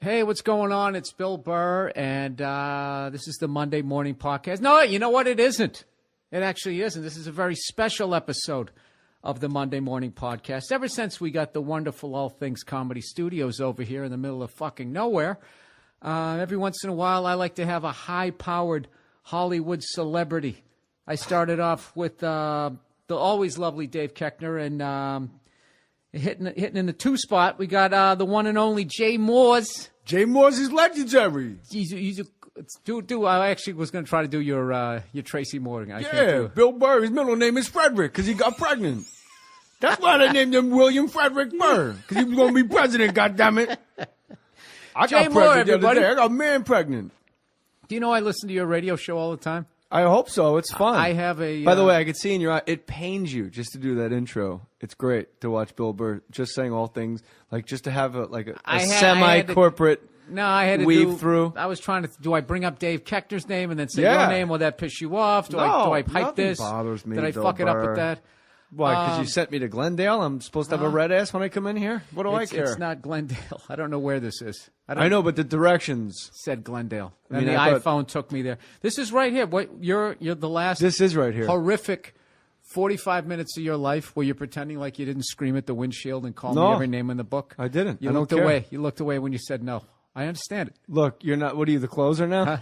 Hey, what's going on? It's Bill Burr, and this is the Monday Morning Podcast. No, you know what? It isn't. It actually isn't. This is a very special episode of the Monday Morning Podcast. Ever since we got the wonderful All Things Comedy Studios over here in the middle of fucking nowhere, every once in a while I like to have a high-powered Hollywood celebrity. I started off with the always lovely Dave Koechner, and hitting in the two spot, we got the one and only Jay Mohrs. Jay Mohrs is legendary. I actually was going to try to do your Tracy Morgan. Bill Burr. His middle name is Frederick because he got pregnant. That's why they named him William Frederick Burr, because he was going to be president. Goddammit! I Jay got Mohr, pregnant the other everybody. day. I got a man pregnant. Do you know I listen to your radio show all the time? I hope so. It's fun. I have a. By the way, I could see in your eye, it pains you just to do that intro. It's great to watch Bill Burr just saying all things, like just to have a semi-corporate. I had to weave through. I was trying to. Do I bring up Dave Koechner's name and then say your name? Will that piss you off? Do I pipe this? Bothers me. Did I Bill fuck it up with Burr. that? Why? Because you sent me to Glendale. I'm supposed to have a red ass when I come in here. What do I care? It's not Glendale. I don't know where this is. I know, but the directions said Glendale. I mean, And the I thought- iPhone took me there. This is right here. What you're the last. This is right here. Horrific 45 minutes of your life where you're pretending like you didn't scream at the windshield and call No. me every name in the book. I didn't. You I don't looked care. away. You looked away when you said no. I understand it. Look, you're not. What are you, the closer now?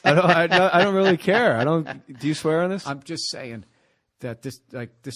I don't really care. I don't. Do you swear on this? I'm just saying that this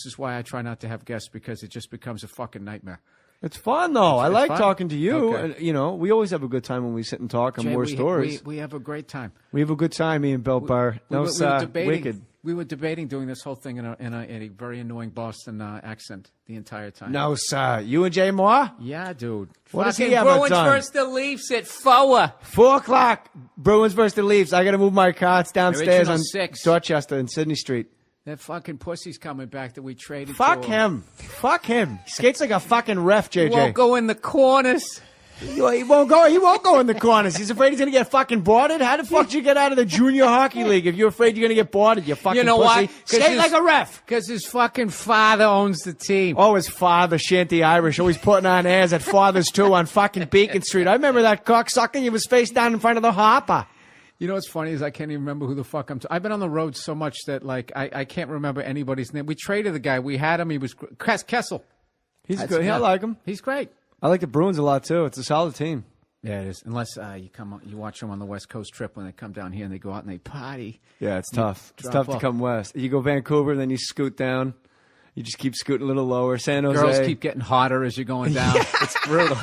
is why I try not to have guests, because it just becomes a fucking nightmare. It's fun though. I like fun? talking to you. Okay. And, you know, we always have a good time when we sit and talk on Jay, Mohr Stories. We have a great time. We have a good time, me and Bill Burr. We No, were debating. wicked. We were debating doing this whole thing in a very annoying Boston accent the entire time. No, sir. You and Jay Mohr? Yeah, dude. What does he Fucking have Bruins done? versus the Leafs at 4. 4 o'clock. Bruins versus the Leafs. I got to move my car. It's downstairs Original on 6. Dorchester and Sydney Street. That fucking pussy's coming back that we traded. Fuck to him. Fuck him. He skates like a fucking ref, He JJ. won't go in the corners. He won't go. He won't go in the corners. He's afraid he's gonna get fucking boarded. How the fuck did you get out of the junior hockey league if you're afraid you're gonna get boarded? You fucking You know pussy. why? Skate like a ref. Because his fucking father owns the team. Oh, his father, Shanty Irish, always putting on airs at Father's too on fucking Beacon Street. I remember that cocksucker. He was face down in front of the Hopper. You know what's funny is I can't even remember who the fuck I've been on the road so much that like I can't remember anybody's name. We traded the guy. We had him. He was Kessel. He's good. Yeah, I like him. He's great. I like the Bruins a lot too. It's a solid team. Yeah, it is. Unless you watch them on the West Coast trip when they come down here and they go out and they party. Yeah, it's tough. It's drop tough to off. come west. You go Vancouver, then you scoot down. You just keep scooting a little lower. San Jose. Girls keep getting hotter as you're going down. It's brutal.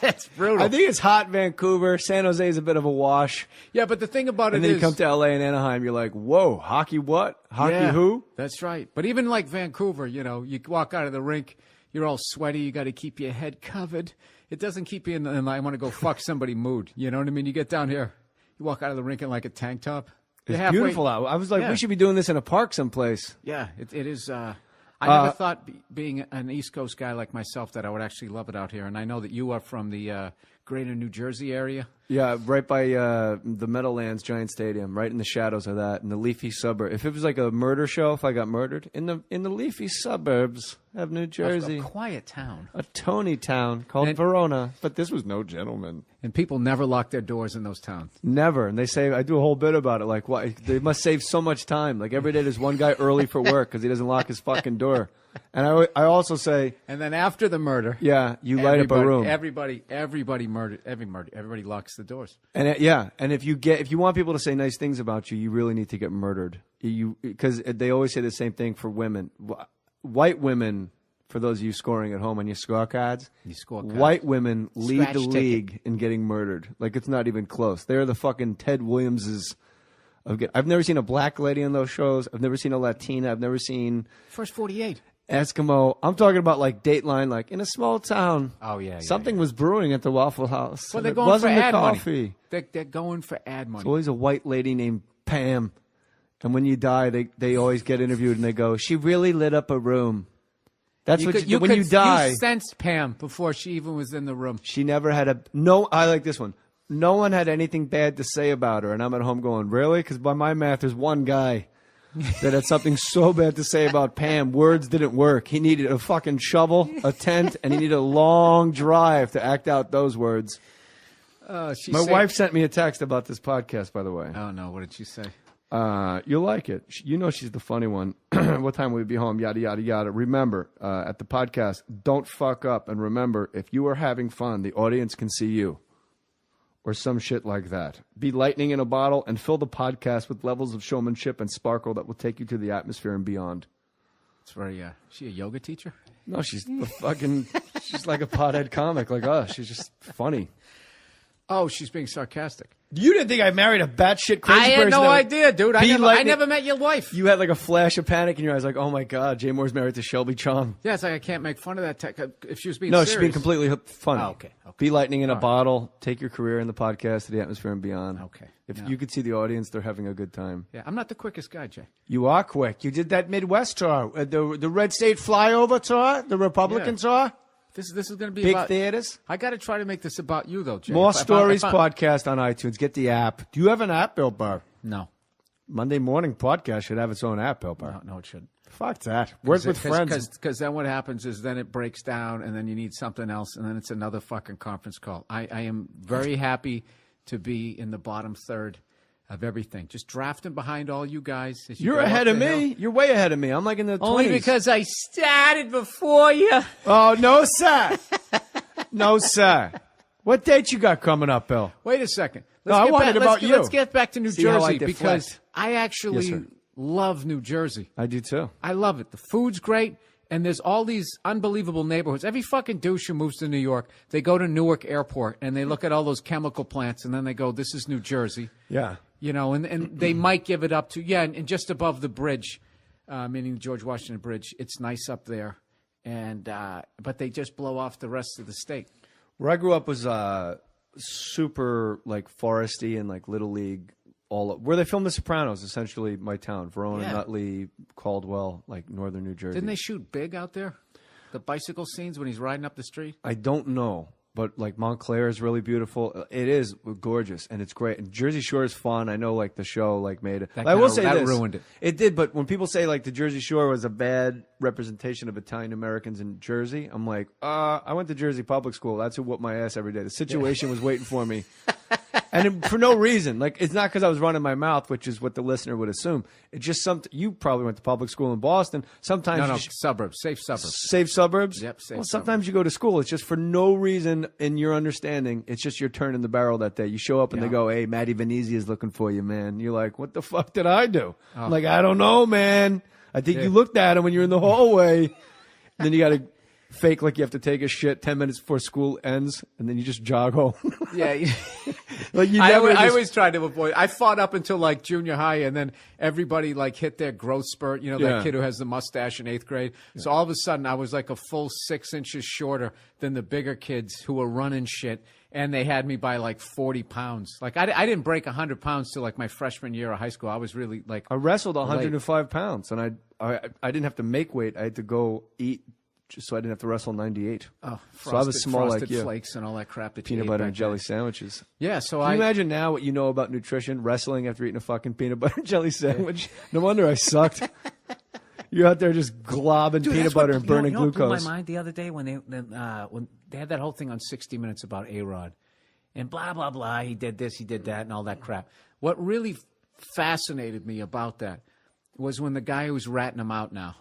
It's brutal. I think it's hot Vancouver. San Jose is a bit of a wash. Yeah, but the thing about And it then is, you come to LA and Anaheim, you're like, whoa, hockey what? Hockey yeah, who? That's right. But even like Vancouver, you know, you walk out of the rink, you're all sweaty. You got to keep your head covered. It doesn't keep you in I want to go fuck somebody mood. You know what I mean? You get down here, you walk out of the rink in like a tank top. It's You're halfway- beautiful out. I was like, Yeah. we should be doing this in a park someplace. Yeah, it is. I never thought being an East Coast guy like myself that I would actually love it out here. And I know that you are from the greater New Jersey area. Yeah, right by the Meadowlands Giant Stadium, right in the shadows of that, in the leafy suburb. If it was like a murder show, if I got murdered, in the leafy suburbs of New Jersey. A quiet town. A Tony town called And- Verona. But this was no gentleman. And people never lock their doors in those towns. Never. And they say, I do a whole bit about it. Like, why? They must save so much time. Like, every day there's one guy early for work because he doesn't lock his fucking door. And I also say, And then after the murder, yeah, you light up a room. Everybody locks the doors. And and if you want people to say nice things about you, you really need to get murdered. Because they always say the same thing for women. White women, for those of you scoring at home on your scorecards, white women lead Scratch the ticket. league in getting murdered. Like, it's not even close. They're the fucking Ted Williamses. I've never seen a black lady on those shows. I've never seen a Latina. I've never seen First 48. Eskimo. I'm talking about like Dateline, like in a small town. Oh, yeah. Something was brewing at the Waffle House. Well, and they're it going for wasn't the ad coffee. money. They're going for ad money. There's always a white lady named Pam. And when you die, they always get interviewed and they go, she really lit up a room. That's when you die. You sensed Pam before she even was in the room. She never had I like this one. No one had anything bad to say about her. And I'm at home going, really? Because by my math, there's one guy that had something so bad to say about Pam. Words didn't work. He needed a fucking shovel, a tent, and he needed a long drive to act out those words. My wife sent me a text about this podcast, by the way. Oh, no. What did she say? You'll like it. You know she's the funny one. What time will we be home? Yada, yada, yada. Remember, at the podcast, don't fuck up. And remember, if you are having fun, the audience can see you. Or some shit like that. Be lightning in a bottle and fill the podcast with levels of showmanship and sparkle that will take you to the atmosphere and beyond. It's very, she a yoga teacher? No, she's she's like a pothead comic like us. She's just funny. Oh, she's being sarcastic. You didn't think I married a batshit crazy person? I had no idea, dude. I never met your wife. You had like a flash of panic in your eyes, like, oh my God, Jay Mohr's married to Shelby Chong. Yeah, it's like I can't make fun of that tech if she was being serious. No, she's being completely funny. Oh, okay. Be lightning in a bottle. Take your career in the podcast to the atmosphere and beyond. Okay. If you could see the audience, they're having a good time. Yeah, I'm not the quickest guy, Jay. You are quick. You did that Midwest tour, the Red State Flyover tour, the Republican tour. This is going to be big about theaters. I got to try to make this about you, though, Jay. Mohr Stories podcast on iTunes. Get the app. Do you have an app, Bill Burr? No. Monday Morning Podcast should have its own app, Bill Burr. No, it shouldn't. Fuck that. Work with friends. Because then what happens is then it breaks down, and then you need something else, and then it's another fucking conference call. I am very happy to be in the bottom third of everything. Just drafting behind all you guys. You're ahead of me. You're way ahead of me. I'm like in the 20s. Only because I started before you. Oh, no, sir. No, sir. What date you got coming up, Bill? Wait a second. Let's get back to New Jersey because I actually love New Jersey. I do too. I love it. The food's great. And there's all these unbelievable neighborhoods. Every fucking douche who moves to New York, they go to Newark Airport and they look at all those chemical plants and then they go, this is New Jersey. Yeah. You know, and they might give it up to, and just above the bridge, meaning the George Washington Bridge, it's nice up there. And but they just blow off the rest of the state. Where I grew up was super like foresty and like Little League. Where they filmed The Sopranos, essentially my town, Verona, Nutley, Caldwell, like northern New Jersey. Didn't they shoot big out there? The bicycle scenes when he's riding up the street? I don't know, but like Montclair is really beautiful. It is gorgeous, and it's great. And Jersey Shore is fun. I know like the show like made it. I will say that this. Ruined it. It did, but when people say like the Jersey Shore was a bad representation of Italian Americans in Jersey, I'm like, I went to Jersey public school. That's who whooped my ass every day. The situation was waiting for me. And for no reason. Like, it's not because I was running my mouth, which is what the listener would assume. It's just something. You probably went to public school in Boston. Sometimes suburbs, safe suburbs. Safe suburbs? Yep, safe Well, sometimes you go to school. It's just for no reason in your understanding. It's just your turn in the barrel that day. You show up and they go, hey, Matty Venezia is looking for you, man. You're like, what the fuck did I do? Oh. I'm like, I don't know, man. I think you looked at him when you're in the hallway. And then you got to fake like you have to take a shit 10 minutes before school ends, and then you just jog home. Yeah. Like I always tried to avoid. I fought up until like junior high, and then everybody like hit their growth spurt. You know, that kid who has the mustache in 8th grade. Yeah. So all of a sudden, I was like a full 6 inches shorter than the bigger kids who were running shit, and they had me by like 40 pounds. Like I didn't break 100 pounds till like my freshman year of high school. I was really like I wrestled 105 pounds, and I didn't have to make weight. I had to go eat. Just so I didn't have to wrestle 98. Oh, so I was small like you. Flakes and all that crap. That peanut butter and jelly sandwiches. Yeah, so Can you imagine now what you know about nutrition, wrestling after eating a fucking peanut butter and jelly sandwich? No wonder I sucked. You're out there just globbing peanut butter and burning glucose. Blew my mind the other day when they had that whole thing on 60 Minutes about A-Rod. And blah, blah, blah. He did this, he did that, and all that crap. What really fascinated me about that was when the guy who was ratting him out now,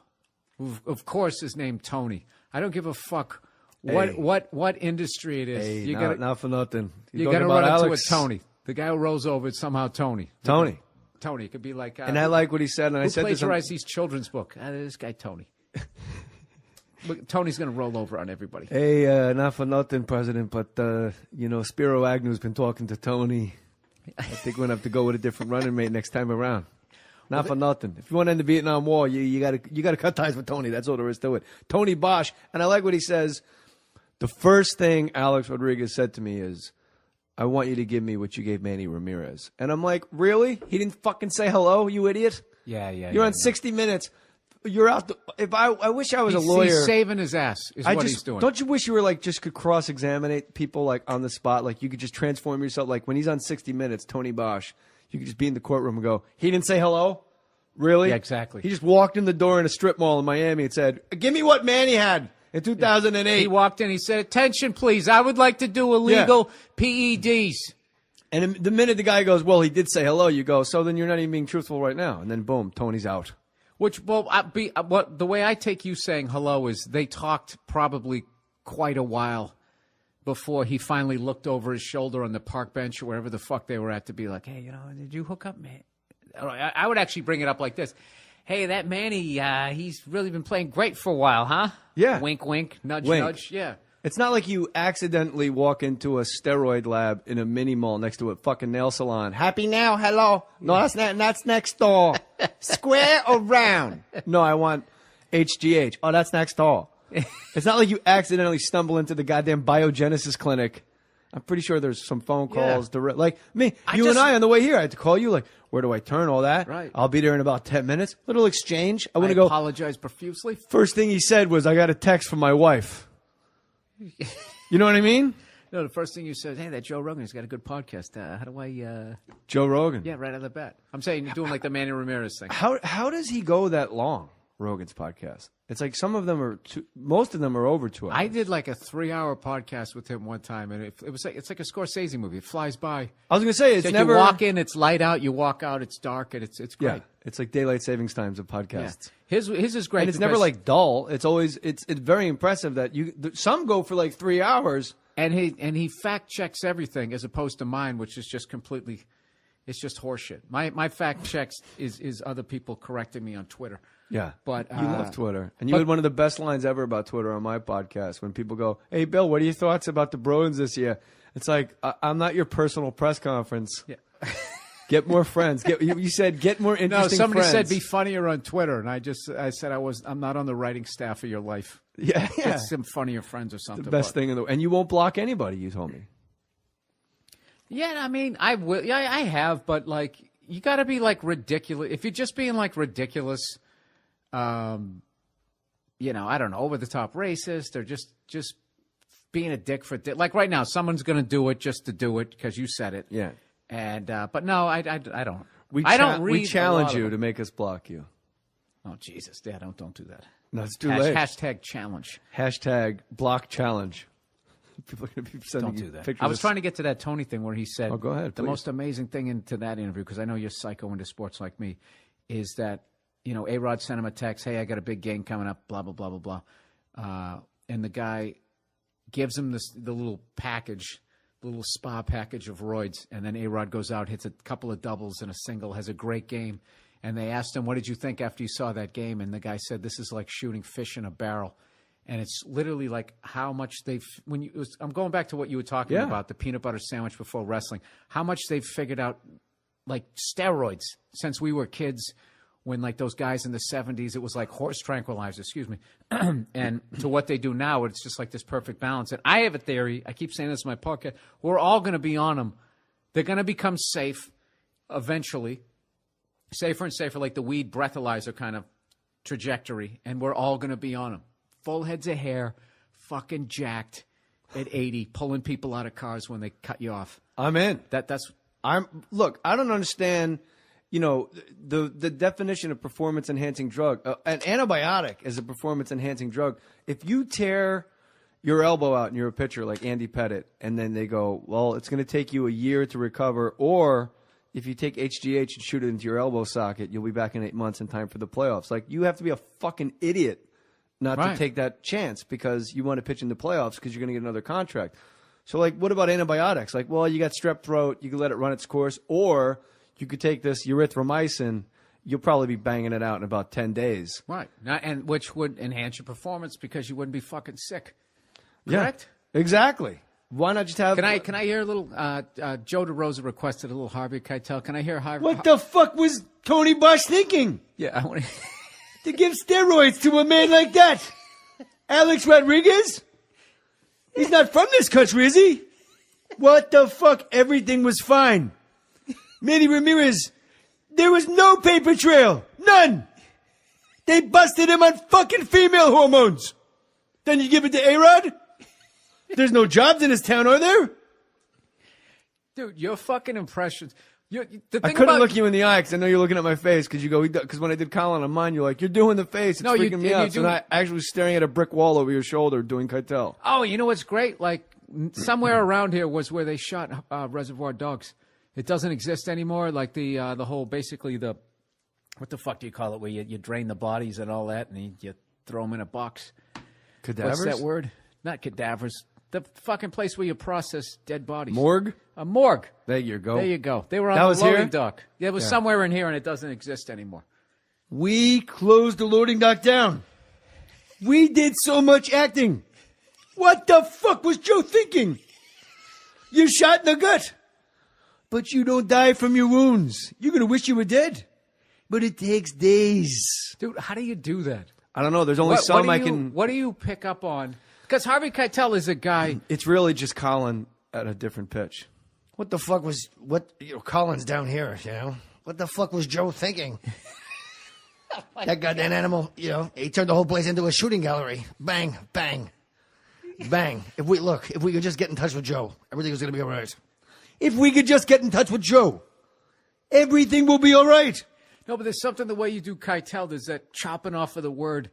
of course, is named Tony. I don't give a fuck what industry it is. Hey, not for nothing. You got to run into a Tony. The guy who rolls over, it's somehow Tony. Tony. It could be like. And I like what he said. And I said this. Who plagiarized these children's book? This guy Tony. Look, Tony's going to roll over on everybody. Hey, not for nothing, President, but Spiro Agnew's been talking to Tony. I think we're going to have to go with a different running mate next time around. Not for nothing. If you want to end the Vietnam War, you got to cut ties with Tony. That's all there is to it. Tony Bosch. And I like what he says. The first thing Alex Rodriguez said to me is, I want you to give me what you gave Manny Ramirez. And I'm like, really? He didn't fucking say hello, you idiot? Yeah. You're on 60 Minutes. You're out. I wish I was a lawyer. He's saving his ass. What he's doing. Don't you wish you were like just could cross-examine people like on the spot? Like you could just transform yourself. Like when he's on 60 Minutes, Tony Bosch. You could just be in the courtroom and go, he didn't say hello? Really? Yeah, exactly. He just walked in the door in a strip mall in Miami and said, "Give me what Manny had in 2008." He walked in. He said, "Attention, please. I would like to do illegal PEDs." And the minute the guy goes, "Well, he did say hello," you go, "So then you're not even being truthful right now." And then boom, Tony's out. Which, well, the way I take you saying hello is they talked probably quite a while before he finally looked over his shoulder on the park bench or wherever the fuck they were at to be like, "Hey, did you hook up, man?" I would actually bring it up like this. "Hey, that Manny, he's really been playing great for a while, huh?" Yeah. Wink, wink, nudge, Wink. nudge. Yeah. It's not like you accidentally walk into a steroid lab in a mini mall next to a fucking nail salon. Happy now, hello. No, that's next door. Square or round? No, I want HGH. Oh, that's next door. It's not like you accidentally stumble into the goddamn biogenesis clinic. I'm pretty sure there's some phone calls direct. Like me, and I on the way here, I had to call you. Like, where do I turn? All that. Right. I'll be there in about 10 minutes. Little exchange. I want to go. Apologize profusely. First thing he said was, "I got a text from my wife." You know what I mean? No, the first thing you said, "Hey, that Joe Rogan has got a good podcast. How do I?" Joe Rogan. Yeah, right out of the bat. I'm saying you're doing like the Manny Ramirez thing. How does he go that long? Rogan's podcast. It's like some of them are most of them are over 2 hours. I did like a 3-hour podcast with him one time, and it was like it's like a Scorsese movie. It flies by. I was gonna say it's like never. You walk in, it's light out. You walk out, it's dark, and it's great. Yeah, it's like daylight savings times of podcasts. Yeah. His is great, and it's never like dull. It's always it's very impressive that some go for like 3 hours. And he fact checks everything as opposed to mine, which is just completely, it's just horseshit. My fact checks is other people correcting me on Twitter. Yeah, but you love Twitter, and you had one of the best lines ever about Twitter on my podcast when people go, "Hey, Bill, what are your thoughts about the Bruins this year?" It's like I'm not your personal press conference. Yeah. Get more friends. You said get more interesting. No, somebody friends. said be funnier on Twitter, and I said I'm not on the writing staff of your life. Yeah. Get some funnier friends or something. The best thing in the world, and you won't block anybody. You told me. Yeah, I mean, I will. Yeah, I have, but like, you got to be like ridiculous. If you're just being like ridiculous, I don't know, over the top racist or just being a dick for like right now, someone's going to do it just to do it because you said it. Yeah. And but no, I don't. We challenge you to make us block you. Oh Jesus, yeah, don't do that. No, it's too late. Hashtag challenge. Hashtag block challenge. People are going to be sending Don't do that. pictures. I was trying to get to that Tony thing where he said, "Oh, go ahead, the please." most amazing thing into that interview, because I know you're psycho into sports like me, is that A-Rod sent him a text, "Hey, I got a big game coming up, blah blah blah blah blah," and the guy gives him the little package. The little spa package of roids, and then A-Rod goes out, hits a couple of doubles and a single, has a great game. And they asked him, "What did you think after you saw that game?" And the guy said, "This is like shooting fish in a barrel." And it's literally like how much I'm going back to what you were talking about, the peanut butter sandwich before wrestling, how much they've figured out, like steroids since we were kids. When like those guys in the 70s, it was like horse tranquilizers, and to what they do now, it's just like this perfect balance. And I have a theory. I keep saying this in my podcast. We're all going to be on them. They're going to become safe eventually, safer and safer, like the weed breathalyzer kind of trajectory. And we're all going to be on them. Full heads of hair, fucking jacked at 80, pulling people out of cars when they cut you off. I'm in. Look, I don't understand. The definition of performance-enhancing drug, an antibiotic is a performance-enhancing drug. If you tear your elbow out and you're a pitcher like Andy Pettitte, and then they go, well, it's going to take you a year to recover, or if you take HGH and shoot it into your elbow socket, you'll be back in 8 months in time for the playoffs. Like, you have to be a fucking idiot not to take that chance because you want to pitch in the playoffs because you're going to get another contract. So, like, what about antibiotics? Like, well, you got strep throat, you can let it run its course, or you could take this erythromycin. You'll probably be banging it out in about 10 days. Right. And which would enhance your performance because you wouldn't be fucking sick. Correct? Yeah, exactly. Why not just have... Can I hear a little... Joe DeRosa requested a little Harvey Keitel. Can I hear Harvey... What the fuck was Tony Bosch thinking? Yeah, I want to give steroids to a man like that? Alex Rodriguez? He's not from this country, is he? What the fuck? Everything was fine. Manny Ramirez, there was no paper trail. None. They busted him on fucking female hormones. Then you give it to A-Rod? There's no jobs in this town, are there? Dude, your fucking impressions. The I thing couldn't about, look you in the eye because I know you're looking at my face because you go, because when I did Colin on mine, you're like, you're doing the face. It's No, you- freaking me and you out. So do- I actually was staring at a brick wall over your shoulder doing Keitel. Oh, you know what's great? Like somewhere around here was where they shot Reservoir Dogs. It doesn't exist anymore. Like the whole basically the what the fuck do you call it? Where you drain the bodies and all that, and you throw them in a box. Cadavers? What's that word? Not cadavers. The fucking place where you process dead bodies. Morgue? A morgue. There you go. There you go. They were on That the was loading here? dock. Yeah, it was somewhere in here, and it doesn't exist anymore. We closed the loading dock down. We did so much acting. What the fuck was Joe thinking? You're shot in the gut. But you don't die from your wounds. You're going to wish you were dead. But it takes days. Dude, how do you do that? I don't know. There's only some I can... What do you pick up on? Because Harvey Keitel is a guy... It's really just Colin at a different pitch. What the fuck was Colin's down here? What the fuck was Joe thinking? That goddamn animal, he turned the whole place into a shooting gallery. Bang, bang, bang. If we could just get in touch with Joe, everything was gonna be all right. If we could just get in touch with Joe, everything will be all right. No, but there's something the way you do Keitel. There's that chopping off of the word.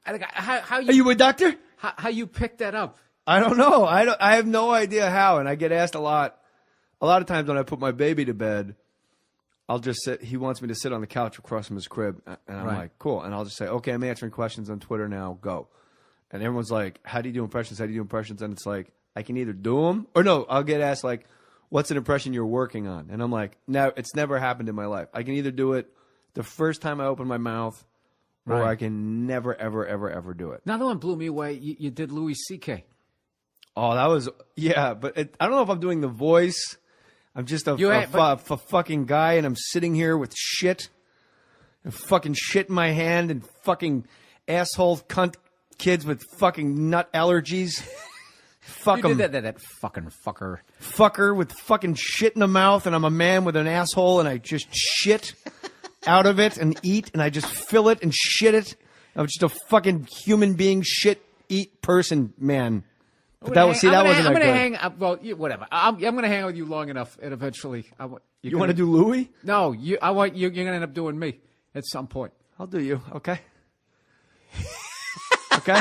How Are you a doctor? How you pick that up? I don't know. I have no idea how, and I get asked a lot. A lot of times when I put my baby to bed, I'll just sit. He wants me to sit on the couch across from his crib, and I'm like, cool. And I'll just say, okay, I'm answering questions on Twitter now. Go. And everyone's like, how do you do impressions? How do you do impressions? And it's like, I can either do them or no. I'll get asked like, what's an impression you're working on? And I'm like, no, it's never happened in my life. I can either do it the first time I open my mouth, or I can never, ever, ever, ever do it. Another one blew me away. You did Louis C.K. Oh, that was, yeah, but I don't know if I'm doing the voice. I'm just a fucking guy, and I'm sitting here with shit, and fucking shit in my hand, and fucking asshole cunt kids with fucking nut allergies. Fuck You 'em. did that fucking fucker. Fucker with fucking shit in the mouth, and I'm a man with an asshole, and I just shit out of it and eat, and I just fill it and shit it. I'm just a fucking human being, shit, eat person, man. But that wasn't I'm that gonna good. hang. Well, whatever. I'm gonna hang out with you long enough, and eventually, You want to do Louis? No, I want you. You're gonna end up doing me at some point. I'll do you, okay? Okay?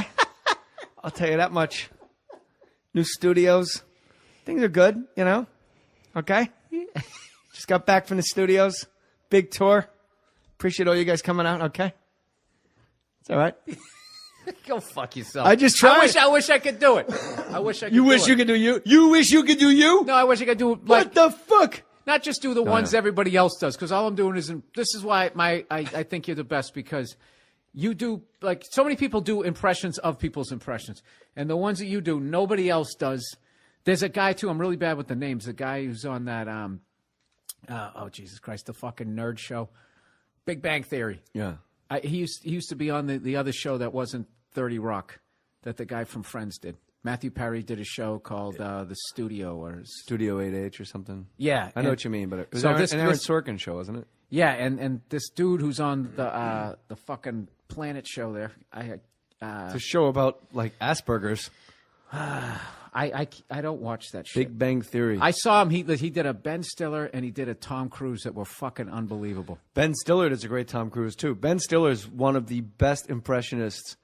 I'll tell you that much. New studios. Things are good, Okay? Just got back from the studios. Big tour. Appreciate all you guys coming out, okay? It's all right. Go fuck yourself. I just tried. I wish I could do it. I wish I could You do wish it. you could do you? You wish you could do you? No, I wish I could do like What the fuck? not just do the ones everybody else does, because all I'm doing is this is why I think you're the best, because you do like so many people do impressions of people's impressions, and the ones that you do nobody else does. There's a guy too. I'm really bad with the names. The guy who's on that oh Jesus Christ, the fucking nerd show, Big Bang Theory. Yeah. He used to be on the other show that wasn't 30 Rock, that the guy from Friends did. Matthew Perry did a show called The Studio or Studio 8H or something. Yeah, I know what you mean, but it was so an this- Aaron this- Sorkin show, wasn't it? yeah, and this dude who's on the fucking Planet show there, It's a show about like Asperger's. I don't watch that shit. Big Bang Theory. I saw him. He did a Ben Stiller and he did a Tom Cruise that were fucking unbelievable. Ben Stiller does a great Tom Cruise too. Ben Stiller is one of the best impressionists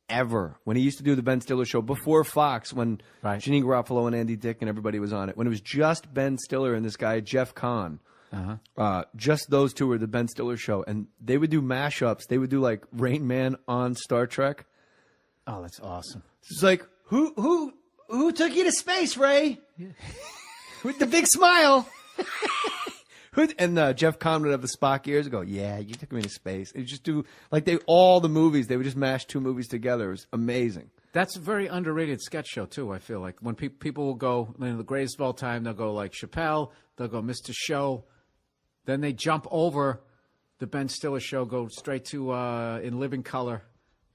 ever. When he used to do the Ben Stiller show before Fox, when Right. Jeanine Garofalo and Andy Dick and everybody was on it, when it was just Ben Stiller and this guy Jeff Kahn, just those two were the Ben Stiller show, and they would do mashups. They would do like Rain Man on Star Trek. Oh, that's awesome. It's like who took you to space, Ray? With the big smile. And Jeff Kahn would have the Spock ears and go, yeah, you took me to space. And just do, like, all the movies, they would just mash two movies together. It was amazing. That's a very underrated sketch show, too, I feel like. When people will go, the greatest of all time, they'll go like Chappelle, they'll go Mr. Show, then they jump over the Ben Stiller show, go straight to In Living Color,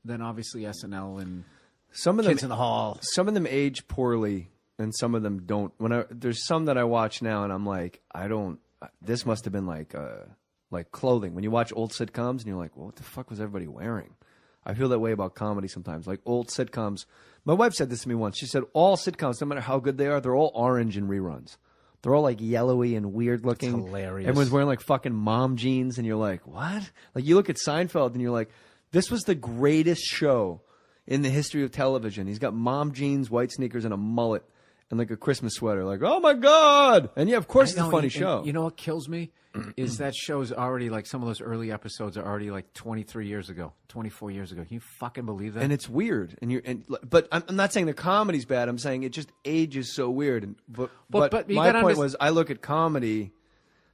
then obviously SNL and Some of Kids them, in the Hall. Some of them age poorly, and some of them don't. There's some that I watch now, and I'm like, this must have been like clothing. When you watch old sitcoms, and you're like, well, what the fuck was everybody wearing? I feel that way about comedy sometimes. Like old sitcoms. My wife said this to me once. She said all sitcoms, no matter how good they are, they're all orange in reruns. They're all like yellowy and weird looking. It's hilarious. Everyone's wearing like fucking mom jeans, and you're like, what? Like you look at Seinfeld, and you're like, this was the greatest show in the history of television. He's got mom jeans, white sneakers, and a mullet, and like a Christmas sweater. Like, oh my god! And yeah, of course, it's a funny show. You know what kills me is that show's already like some of those early episodes are already like 23 years ago, 24 years ago. Can you fucking believe that? And it's weird. But I'm not saying the comedy's bad. I'm saying it just ages so weird. But my point was, I look at comedy,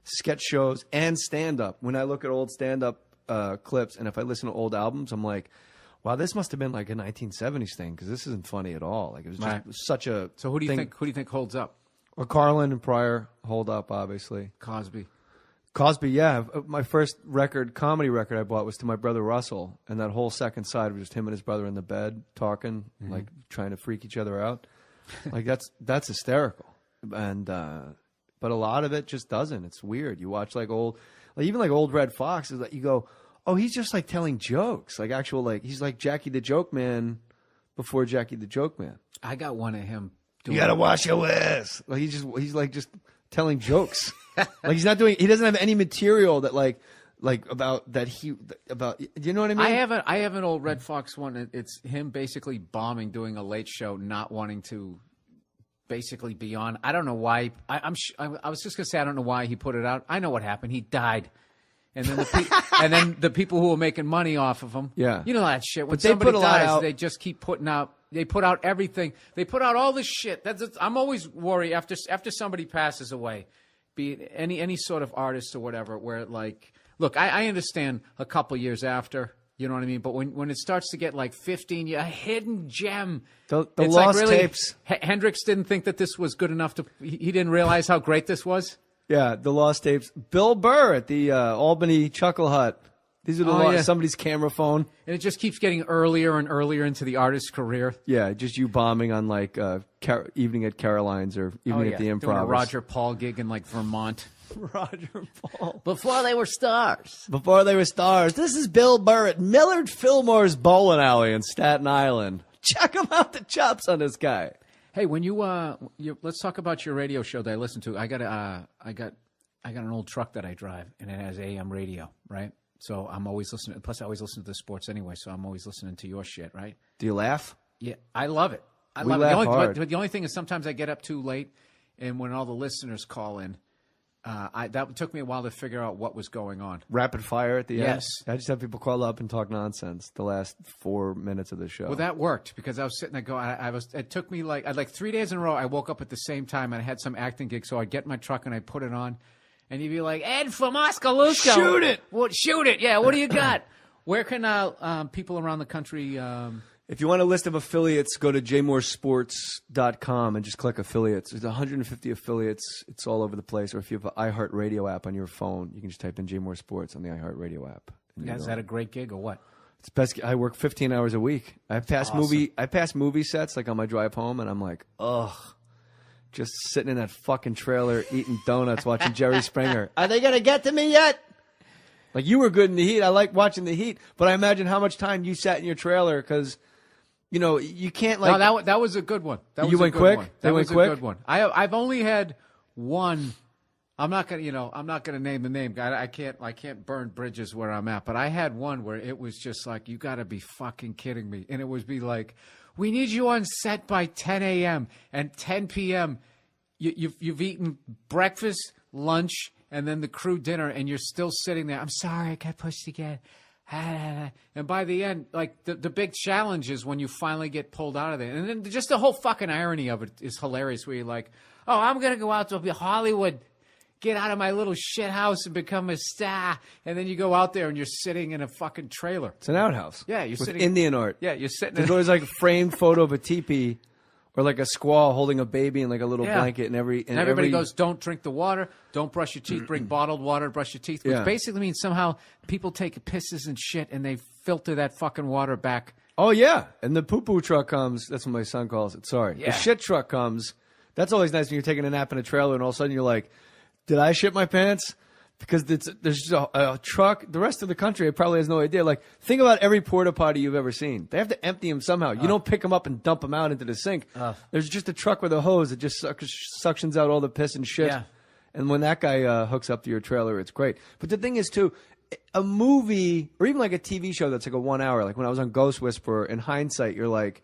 sketch shows, and stand up. When I look at old stand up clips, and if I listen to old albums, I'm like, wow, this must have been like a 1970s thing because this isn't funny at all. Like it was just such a. So who do you think holds up? Well, Carlin and Pryor hold up, obviously. Cosby, yeah. My first comedy record I bought was to my brother Russell, and that whole second side was just him and his brother in the bed talking, like trying to freak each other out. Like that's hysterical. And but a lot of it just doesn't. It's weird. You watch even old Red Fox is like you go, oh, he's just like telling jokes, like actual he's like Jackie the Joke Man before Jackie the Joke Man. I got one of him. You gotta wash your ass. Like he's like just telling jokes. Like he doesn't have any material that like about that about, you know what I mean? I have an old Red Fox one. It's him basically bombing, doing a late show, not wanting to basically be on. I don't know why. I was just gonna say I don't know why he put it out. I know what happened. He died. And then the people who were making money off of him, yeah, you know that shit. When but they somebody put a lot dies, out. they just keep putting out. They put out everything. They put out all this shit. I'm always worried after somebody passes away, be it any sort of artist or whatever. Where like, look, I understand a couple years after, you know what I mean. But when it starts to get like 15, a hidden gem. The it's lost like really, tapes. Hendrix didn't think that this was good enough to. He didn't realize how great this was. Yeah, the lost tapes. Bill Burr at the Albany Chuckle Hut. These are somebody's camera phone. And it just keeps getting earlier and earlier into the artist's career. Yeah, just you bombing on like Evening at Caroline's or Evening at the Improv. Doing a Roger Paul gig in like Vermont. Roger Paul. Before they were stars. This is Bill Burr at Millard Fillmore's Bowling Alley in Staten Island. Check him out, the chops on this guy. Hey, when you let's talk about your radio show that I listen to. I got an old truck that I drive, and it has AM radio, right? So I'm always listening. Plus, I always listen to the sports anyway, so I'm always listening to your shit, right? Do you laugh? Yeah, I love it. We laugh hard. But the only thing is sometimes I get up too late, and when all the listeners call in, that took me a while to figure out what was going on. Rapid fire at the end? Yes. I just have people call up and talk nonsense the last 4 minutes of the show. Well, that worked because I was sitting there going, it took me like 3 days in a row. I woke up at the same time and I had some acting gig. So I'd get in my truck and I'd put it on and you'd be like, Ed from Oskaloosa. Shoot it. Well, shoot it. Yeah. What do you got? Where can people around the country, if you want a list of affiliates, go to jmoresports.com and just click affiliates. There's 150 affiliates. It's all over the place. Or if you have an iHeartRadio app on your phone, you can just type in J Sports on the iHeartRadio app. Is that a great gig or what? It's best. I work 15 hours a week. I pass movie sets like on my drive home, and I'm like, ugh, just sitting in that fucking trailer eating donuts, watching Jerry Springer. Are they gonna get to me yet? Like you were good in the Heat. I like watching the Heat, but I imagine how much time you sat in your trailer because. You know, you can't like. No, that was a good one. You went quick. That was a good one. I've only had one. I'm not gonna name the name. I can't burn bridges where I'm at. But I had one where it was just like, you got to be fucking kidding me. And it would be like, we need you on set by 10 a.m. and 10 p.m. You've eaten breakfast, lunch, and then the crew dinner, and you're still sitting there. I'm sorry, I got pushed again. And by the end, like the big challenge is when you finally get pulled out of there. And then just the whole fucking irony of it is hilarious where you're like, oh, I'm going to go out to Hollywood, get out of my little shit house and become a star. And then you go out there and you're sitting in a fucking trailer. It's an outhouse. Yeah, you're with sitting. Indian art. Yeah, you're sitting. There's always like a framed photo of a teepee. Or like a squaw holding a baby in like a little blanket, and everybody goes, "Don't drink the water. Don't brush your teeth. Bring bottled water. Brush your teeth." Which basically means somehow people take pisses and shit, and they filter that fucking water back. Oh yeah, and the poo-poo truck comes. That's what my son calls it. Sorry, the shit truck comes. That's always nice when you're taking a nap in a trailer, and all of a sudden you're like, "Did I shit my pants?" Because there's a truck. The rest of the country probably has no idea. Like, think about every porta potty you've ever seen. They have to empty them somehow. You don't pick them up and dump them out into the sink. There's just a truck with a hose that just suctions out all the piss and shit. Yeah. And when that guy hooks up to your trailer, it's great. But the thing is, too, a movie or even like a TV show that's like a 1 hour, like when I was on Ghost Whisperer, in hindsight, you're like,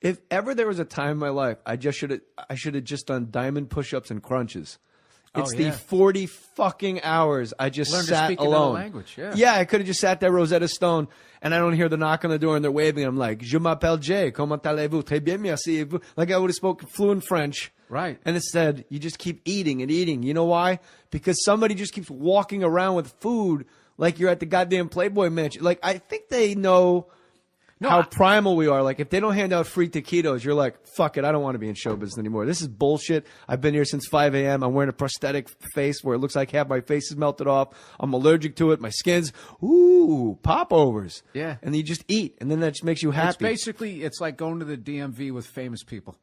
if ever there was a time in my life I should have just done diamond push-ups and crunches. It's the 40 fucking hours I just Learn to sat speak alone. another language, yeah, I could have just sat there, Rosetta Stone, and I don't hear the knock on the door and they're waving. I'm like, Je m'appelle Jay, comment allez-vous? Très bien, merci. Like I would have spoken fluent French. Right. And instead, you just keep eating and eating. You know why? Because somebody just keeps walking around with food like you're at the goddamn Playboy Mansion. Like, I think they know how primal we are. Like, if they don't hand out free taquitos, you're like, fuck it, I don't want to be in show business anymore. This is bullshit. I've been here since 5 a.m. I'm wearing a prosthetic face where it looks like half my face is melted off. I'm allergic to it. My skin's, popovers. Yeah. And you just eat, and then that just makes you happy. It's like going to the DMV with famous people.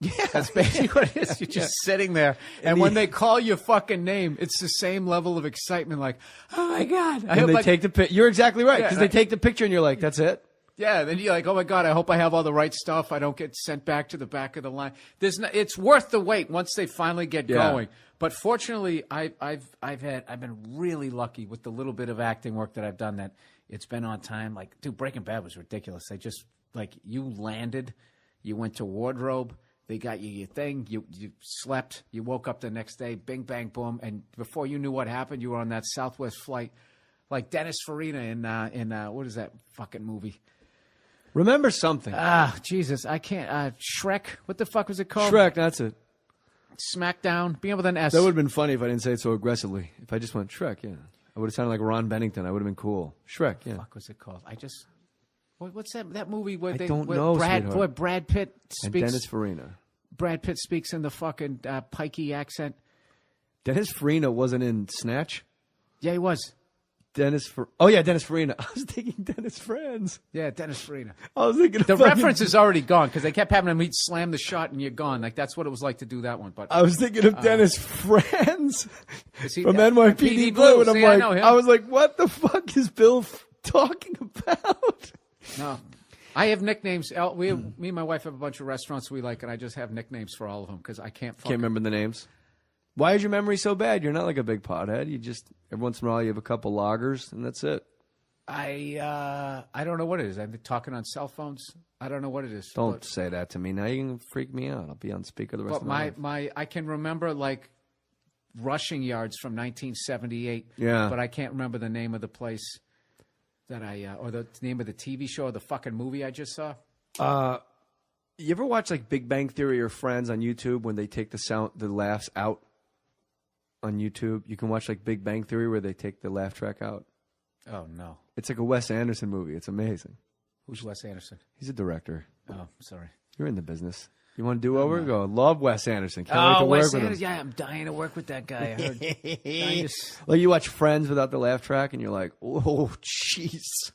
Yeah, that's basically what it is. You're just sitting there, and when they call your fucking name, it's the same level of excitement. Like, oh my god! And they take the picture. You're exactly right, because Yeah, they take the picture, and you're like, that's it. Yeah, then you're like, oh my god! I hope I have all the right stuff. I don't get sent back to the back of the line. It's worth the wait once they finally get going. But fortunately, I've been really lucky with the little bit of acting work that I've done. That it's been on time. Like, dude, Breaking Bad was ridiculous. They just you landed, you went to wardrobe. They got you your thing. You slept. You woke up the next day. Bing, bang, boom. And before you knew what happened, you were on that Southwest flight, like Dennis Farina in what is that fucking movie? Remember something. Jesus, I can't. Shrek. What the fuck was it called? Shrek. That's it. Smackdown. Being with an S. That would have been funny if I didn't say it so aggressively. If I just went Shrek, yeah, I would have sounded like Ron Bennington. I would have been cool. Shrek. Yeah. What the fuck was it called? What's that movie where don't know, where Brad Pitt speaks? And Dennis Farina. Brad Pitt speaks in the fucking pikey accent. Dennis Farina wasn't in Snatch? Yeah, he was. Dennis Farina. I was thinking Dennis Franz. Yeah, Dennis Farina. I was thinking the reference is already gone because they kept having him. He'd slam the shot and you're gone. Like that's what it was like to do that one. But I was thinking of Dennis Franz from NYPD NYPD Blue, and See, I was like, what the fuck is Bill talking about? No, I have nicknames. Me and my wife have a bunch of restaurants we like, and I just have nicknames for all of them because I can't. Can't remember the names. Why is your memory so bad? You're not like a big pothead. You just every once in a while you have a couple lagers and that's it. I don't know what it is. I've been talking on cell phones. I don't know what it is. Don't say that to me. Now you can freak me out. I'll be on speaker the rest of my life. I can remember like rushing yards from 1978. Yeah, but I can't remember the name of the place that or the name of the TV show or the fucking movie I just saw. You ever watch like Big Bang Theory or Friends on YouTube when they take the laughs out on YouTube? You can watch like Big Bang Theory where they take the laugh track out. Oh no. It's like a Wes Anderson movie. It's amazing. Who's Wes Anderson? He's a director. Oh, sorry. You're in the business. You want to do over? Go. Love Wes Anderson. Can't wait to work with him. Yeah, I'm dying to work with that guy. I heard. Like you watch Friends without the laugh track, and you're like, oh, jeez.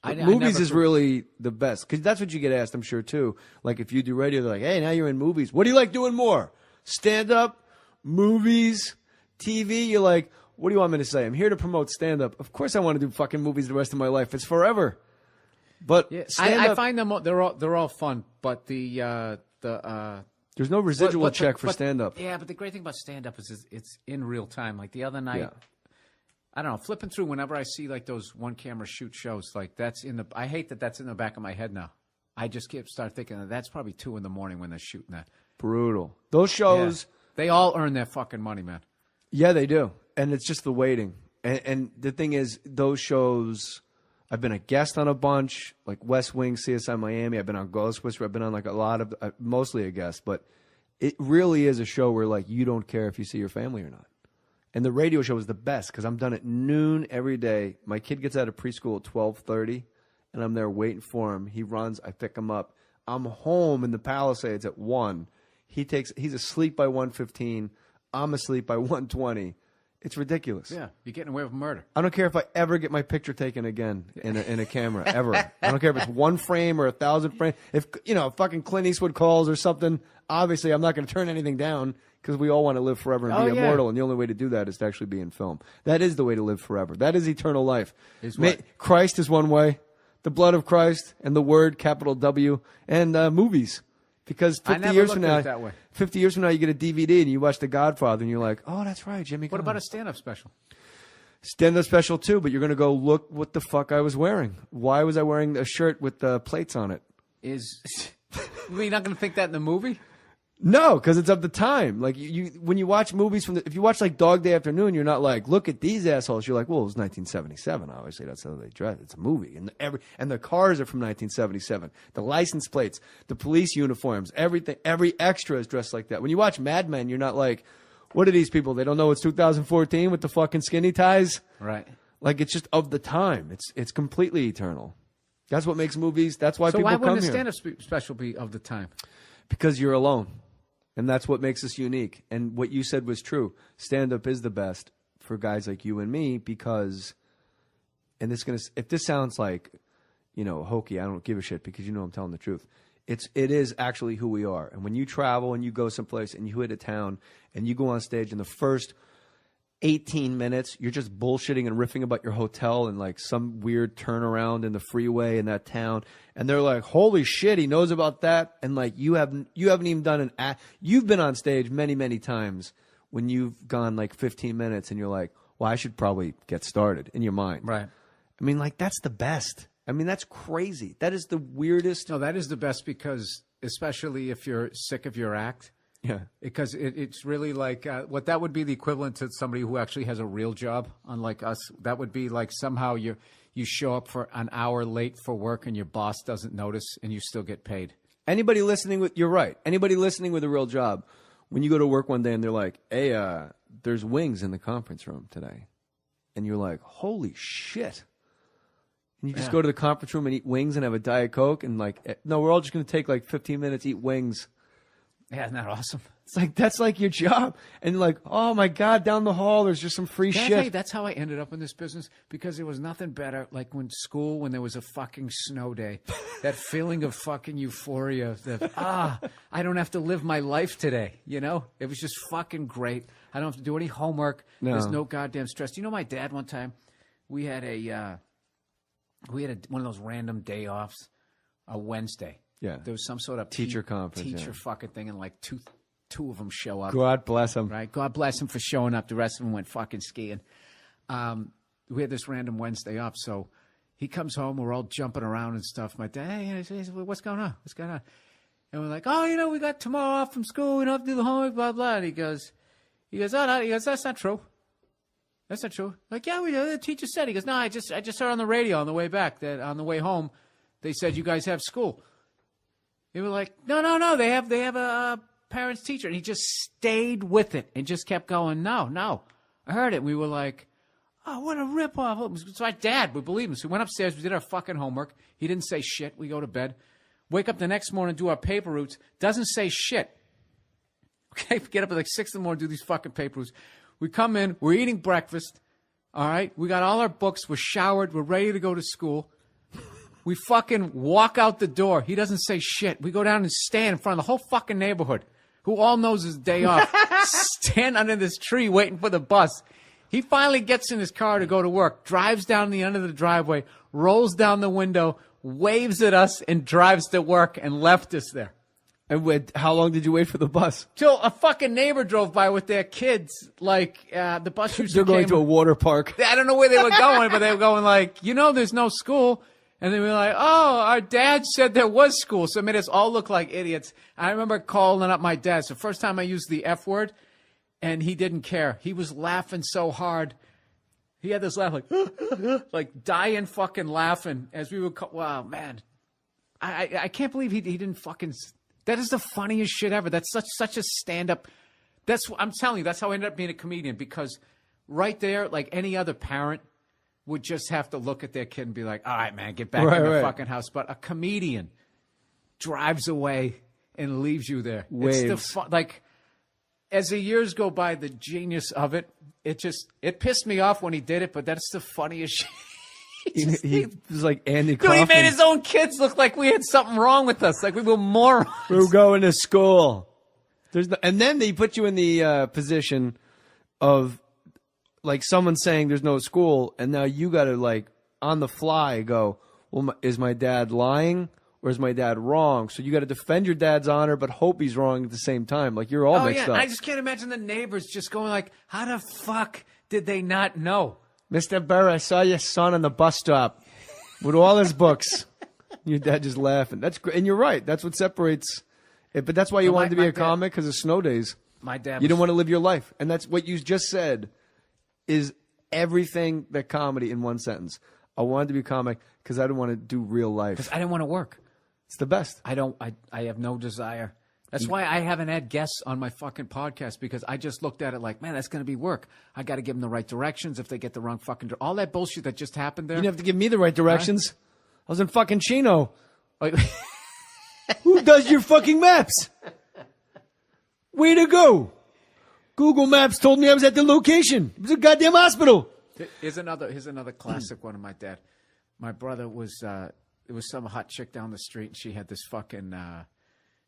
Movies is really the best because that's what you get asked, I'm sure too. Like if you do radio, they're like, "Hey, now you're in movies. What do you like doing more? Stand up, movies, TV?" You're like, "What do you want me to say? I'm here to promote stand up. Of course, I want to do fucking movies the rest of my life. It's forever." But I find them they're all fun, but there's no residual check for stand up. Yeah, but the great thing about stand up is it's in real time. Like the other night, I don't know, flipping through whenever I see like those one camera shoot shows, like I hate that that's in the back of my head now. I just start thinking that's probably 2 a.m. when they're shooting that. Brutal. Those shows, they all earn their fucking money, man. Yeah, they do, and it's just the waiting. And the thing is, those shows. I've been a guest on a bunch, like West Wing, CSI Miami. I've been on Ghost Whisperer. I've been on like a lot of, mostly a guest, but it really is a show where like you don't care if you see your family or not. And the radio show is the best because I'm done at noon every day. My kid gets out of preschool at 12:30, and I'm there waiting for him. He runs. I pick him up. I'm home in the Palisades at 1. He's asleep by 1:15. I'm asleep by 1:20. It's ridiculous. Yeah, you're getting away with murder. I don't care if I ever get my picture taken again in a camera, ever. I don't care if it's 1 frame or 1,000 frames. If, fucking Clint Eastwood calls or something, obviously I'm not going to turn anything down because we all want to live forever and be immortal, and the only way to do that is to actually be in film. That is the way to live forever. That is eternal life. Christ is one way, the blood of Christ, and the Word, capital W, and movies. Because 50 years from now, 50 years from now, you get a DVD and you watch The Godfather, and you're like, oh, that's right, Jimmy. What about a stand-up special? Stand-up special too, but you're going to go, look what the fuck I was wearing. Why was I wearing a shirt with plates on it? You're not going to think that in the movie? No, because it's of the time. Like when you watch movies if you watch like Dog Day Afternoon, you're not like, look at these assholes. You're like, well, it was 1977. Obviously, that's how they dress. It's a movie, and the cars are from 1977. The license plates, the police uniforms, everything. Every extra is dressed like that. When you watch Mad Men, you're not like, what are these people? They don't know it's 2014 with the fucking skinny ties, right? Like it's just of the time. It's completely eternal. That's what makes movies. That's why people come here. So why wouldn't a stand-up special be of the time? Because you're alone. And that's what makes us unique. And what you said was true. Stand-up is the best for guys like you and me because, and if this sounds like, hokey, I don't give a shit because I'm telling the truth. It is actually who we are. And when you travel and you go someplace and you hit a town and you go on stage in the first 18 minutes, you're just bullshitting and riffing about your hotel and like some weird turnaround in the freeway in that town. And they're like, holy shit, he knows about that. And like, you haven't even done an act. You've been on stage many, many times when you've gone like 15 minutes and you're like, well, I should probably get started in your mind. Right. I mean, like, that's the best. I mean, that's crazy. That is the weirdest. No, that is the best because especially if you're sick of your act. Yeah. Because it's really like what that would be the equivalent to somebody who actually has a real job, unlike us. That would be like somehow you show up for an hour late for work and your boss doesn't notice and you still get paid. Anybody listening you're right. Anybody listening with a real job, when you go to work one day and they're like, hey, there's wings in the conference room today. And you're like, holy shit. And you just go to the conference room and eat wings and have a Diet Coke and like, no, we're all just going to take like 15 minutes, eat wings. Yeah, isn't that awesome? It's like, that's like your job. And like, oh my God, down the hall, there's just some free shit. That's how I ended up in this business because there was nothing better. Like when there was a fucking snow day, that feeling of fucking euphoria that, I don't have to live my life today. It was just fucking great. I don't have to do any homework. No. There's no goddamn stress. My dad one time, we had one of those random day offs, a Wednesday. Yeah. There was some sort of teacher conference. fucking thing, and like two of them show up. God bless them. Right? God bless them for showing up. The rest of them went fucking skiing. We had this random Wednesday off, so he comes home. We're all jumping around and stuff. My dad, hey, he says, what's going on? What's going on? And we're like, oh, we got tomorrow off from school. We don't have to do the homework, blah, blah. And he goes, oh, no. He goes, that's not true. That's not true. Like, yeah, we do. The teacher said. He goes, no, I just heard on the radio on the way back that on the way home, they said you guys have school. They were like, no, they have a parents teacher. And he just stayed with it and just kept going, no. I heard it. We were like, oh, what a ripoff. So my dad, we believe him. So we went upstairs. We did our fucking homework. He didn't say shit. We go to bed. Wake up the next morning, do our paper routes. Doesn't say shit. Okay, get up at like 6 in the morning, do these fucking paper routes. We come in. We're eating breakfast. All right? We got all our books. We're showered. We're ready to go to school. We fucking walk out the door. He doesn't say shit. We go down and stand in front of the whole fucking neighborhood, who all knows his day off. Stand under this tree waiting for the bus. He finally gets in his car to go to work, drives down the end of the driveway, rolls down the window, waves at us, and drives to work and left us there. And how long did you wait for the bus? Till a fucking neighbor drove by with their kids. Like, the bus usually They're going to a water park. I don't know where they were going, but they were going like, there's no school. And then we were like, oh, our dad said there was school. So it made us all look like idiots. I remember calling up my dad. It's the first time I used the F word, and he didn't care. He was laughing so hard. He had this laugh like dying fucking laughing as we would wow, man. I can't believe he didn't fucking – that is the funniest shit ever. That's such a stand-up – I'm telling you, that's how I ended up being a comedian because right there, like any other parent – would just have to look at their kid and be like, all right, man, get back in the fucking house. But a comedian drives away and leaves you there. Waves. It's like, as the years go by, the genius of it, it pissed me off when he did it, but that's the funniest shit. He was like Andy Dude, Kaufman. he made his own kids look like we had something wrong with us, like we were morons. We were going to school. And then they put you in the position of like someone saying there's no school, and now you got to like on the fly go, well, is my dad lying or is my dad wrong? So you got to defend your dad's honor, but hope he's wrong at the same time. Like you're all mixed up. I just can't imagine the neighbors just going like, how the fuck did they not know? Mr. Burr, I saw your son on the bus stop with all his books. Your dad just laughing. That's great. And you're right. That's what separates it. But that's why you wanted to be a comic, because of snow days. My dad You don't want to live your life. And that's what you just said is everything that comedy in one sentence. I wanted to be a comic because I didn't want to do real life. Because I didn't want to work. It's the best. I have no desire. That's why I haven't had guests on my fucking podcast, because I just looked at it like, man, that's going to be work. I got to give them the right directions. If they get the wrong fucking all that bullshit that just happened there. You didn't have to give me the right directions. Huh? I was in fucking Chino. Like, who does your fucking maps? Way to go. Google Maps told me I was at the location. It was a goddamn hospital. Here's another classic one of my dad. My brother was it was some hot chick down the street, and she had this fucking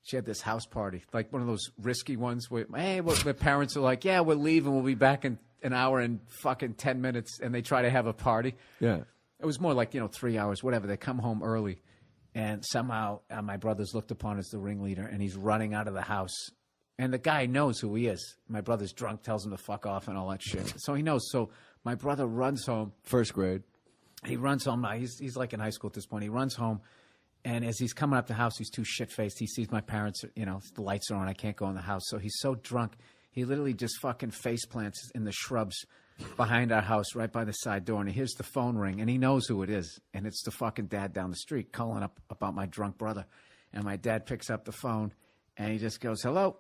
she had this house party, like one of those risky ones where, hey, the parents are like, yeah, we're leaving, we'll be back in an hour and fucking 10 minutes, and they try to have a party. Yeah. It was more like, 3 hours, whatever. They come home early, and somehow my brother's looked upon as the ringleader, and he's running out of the house. And the guy knows who he is. My brother's drunk, tells him to fuck off and all that shit. So he knows. So my brother runs home. First grade. He runs home now. He's like in high school at this point. He runs home, and as he's coming up the house, he's too shit-faced. He sees my parents, the lights are on. I can't go in the house. So he's so drunk, he literally just fucking face plants in the shrubs behind our house, right by the side door. And he hears the phone ring, and he knows who it is. And it's the fucking dad down the street calling up about my drunk brother. And my dad picks up the phone, and he just goes, hello.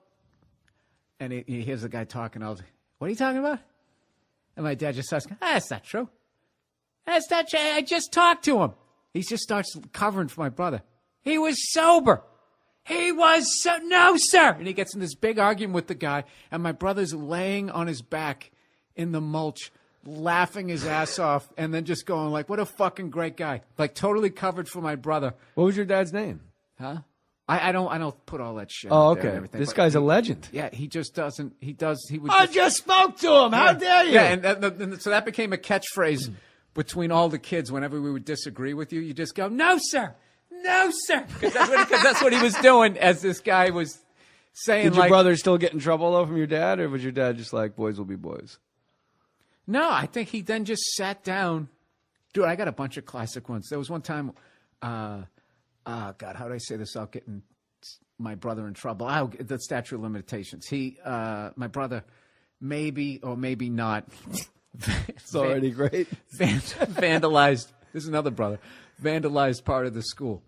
And he hears the guy talking. I was like, what are you talking about? And my dad just starts going, that's not true. That's not true. I just talked to him. He just starts covering for my brother. He was sober. No, sir. And he gets in this big argument with the guy. And my brother's laying on his back in the mulch, laughing his ass off, and then just going like, what a fucking great guy. Like totally covered for my brother. What was your dad's name? Huh? I don't put all that shit. Oh, out there okay. and everything, this guy's a legend. Yeah, he just doesn't. He does. He would. I just spoke to him. How dare you? Yeah, and so that became a catchphrase between all the kids. Whenever we would disagree with you, you just go, "No, sir, no, sir," because that's what he was doing. As this guy was saying, Did your brother still get in trouble though from your dad, or was your dad just like, "Boys will be boys"? No, I think he then just sat down. Dude, I got a bunch of classic ones. There was one time. God, how do I say this without getting my brother in trouble? The statute of limitations. My brother, maybe or maybe not. It's already great. Vandalized. This is another brother. Vandalized part of the school.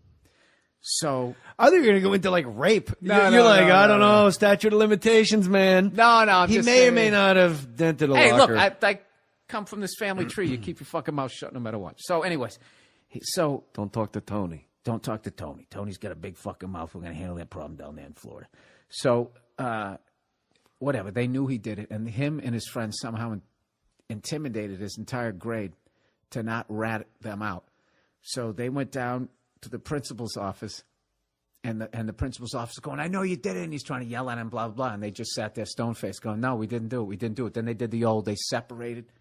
So I think you're gonna go into like rape. No, you're no, like, no, I don't no. know, statute of limitations, man. No. He may or may not have dented a Hey, locker. look, I come from this family tree. You keep your fucking mouth shut no matter what. So, anyways, don't talk to Tony. Don't talk to Tony. Tony's got a big fucking mouth. We're going to handle that problem down there in Florida. So, whatever. They knew he did it. And him and his friends somehow intimidated his entire grade to not rat them out. So they went down to the principal's office. And the principal's office going, I know you did it. And he's trying to yell at him, blah, blah, blah. And they just sat there stone-faced going, no, we didn't do it. We didn't do it. Then they did they separated.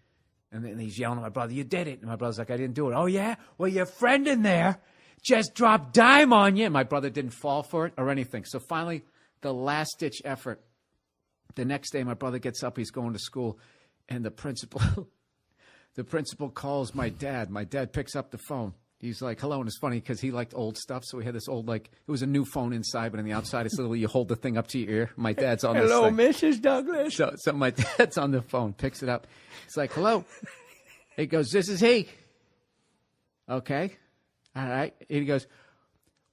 And then he's yelling at my brother, you did it. And my brother's like, I didn't do it. Oh, yeah? Well, your friend in there just dropped dime on you. And my brother didn't fall for it or anything. So finally, the last-ditch effort. The next day, my brother gets up. He's going to school. And the principal calls my dad. My dad picks up the phone. He's like, hello. And it's funny because he liked old stuff. So we had this old, it was a new phone inside, but on the outside, it's literally you hold the thing up to your ear. My dad's on this thing. Hello, Mrs. Douglas. So my dad's on the phone, picks it up. It's like, hello. He goes, this is he. Okay. All right. And he goes,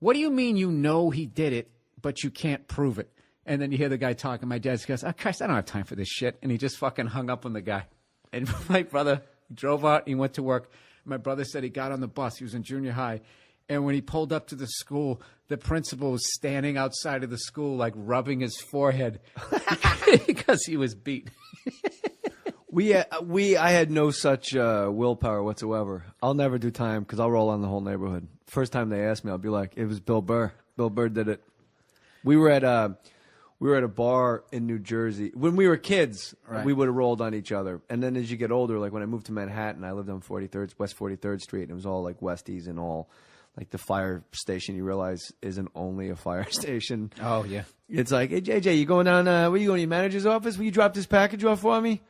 what do you mean you know he did it, but you can't prove it? And then you hear the guy talking. My dad goes, oh, Christ, I don't have time for this shit. And he just fucking hung up on the guy. And my brother drove out. He went to work. My brother said he got on the bus. He was in junior high. And when he pulled up to the school, the principal was standing outside of the school, like rubbing his forehead because he was beat. I had no such willpower whatsoever. I'll never do time because I'll roll on the whole neighborhood. First time they asked me, I'll be like, it was Bill Burr. Bill Burr did it. We were at we were at a bar in New Jersey. When we were kids, Right. we would have rolled on each other. And then as you get older, like when I moved to Manhattan, I lived on 43rd, West 43rd Street, and it was all like Westies and all. Like the fire station, you realize isn't only a fire station. Oh, yeah. It's like, hey, JJ, you going down, where you going to your manager's office? Will you drop this package off for me?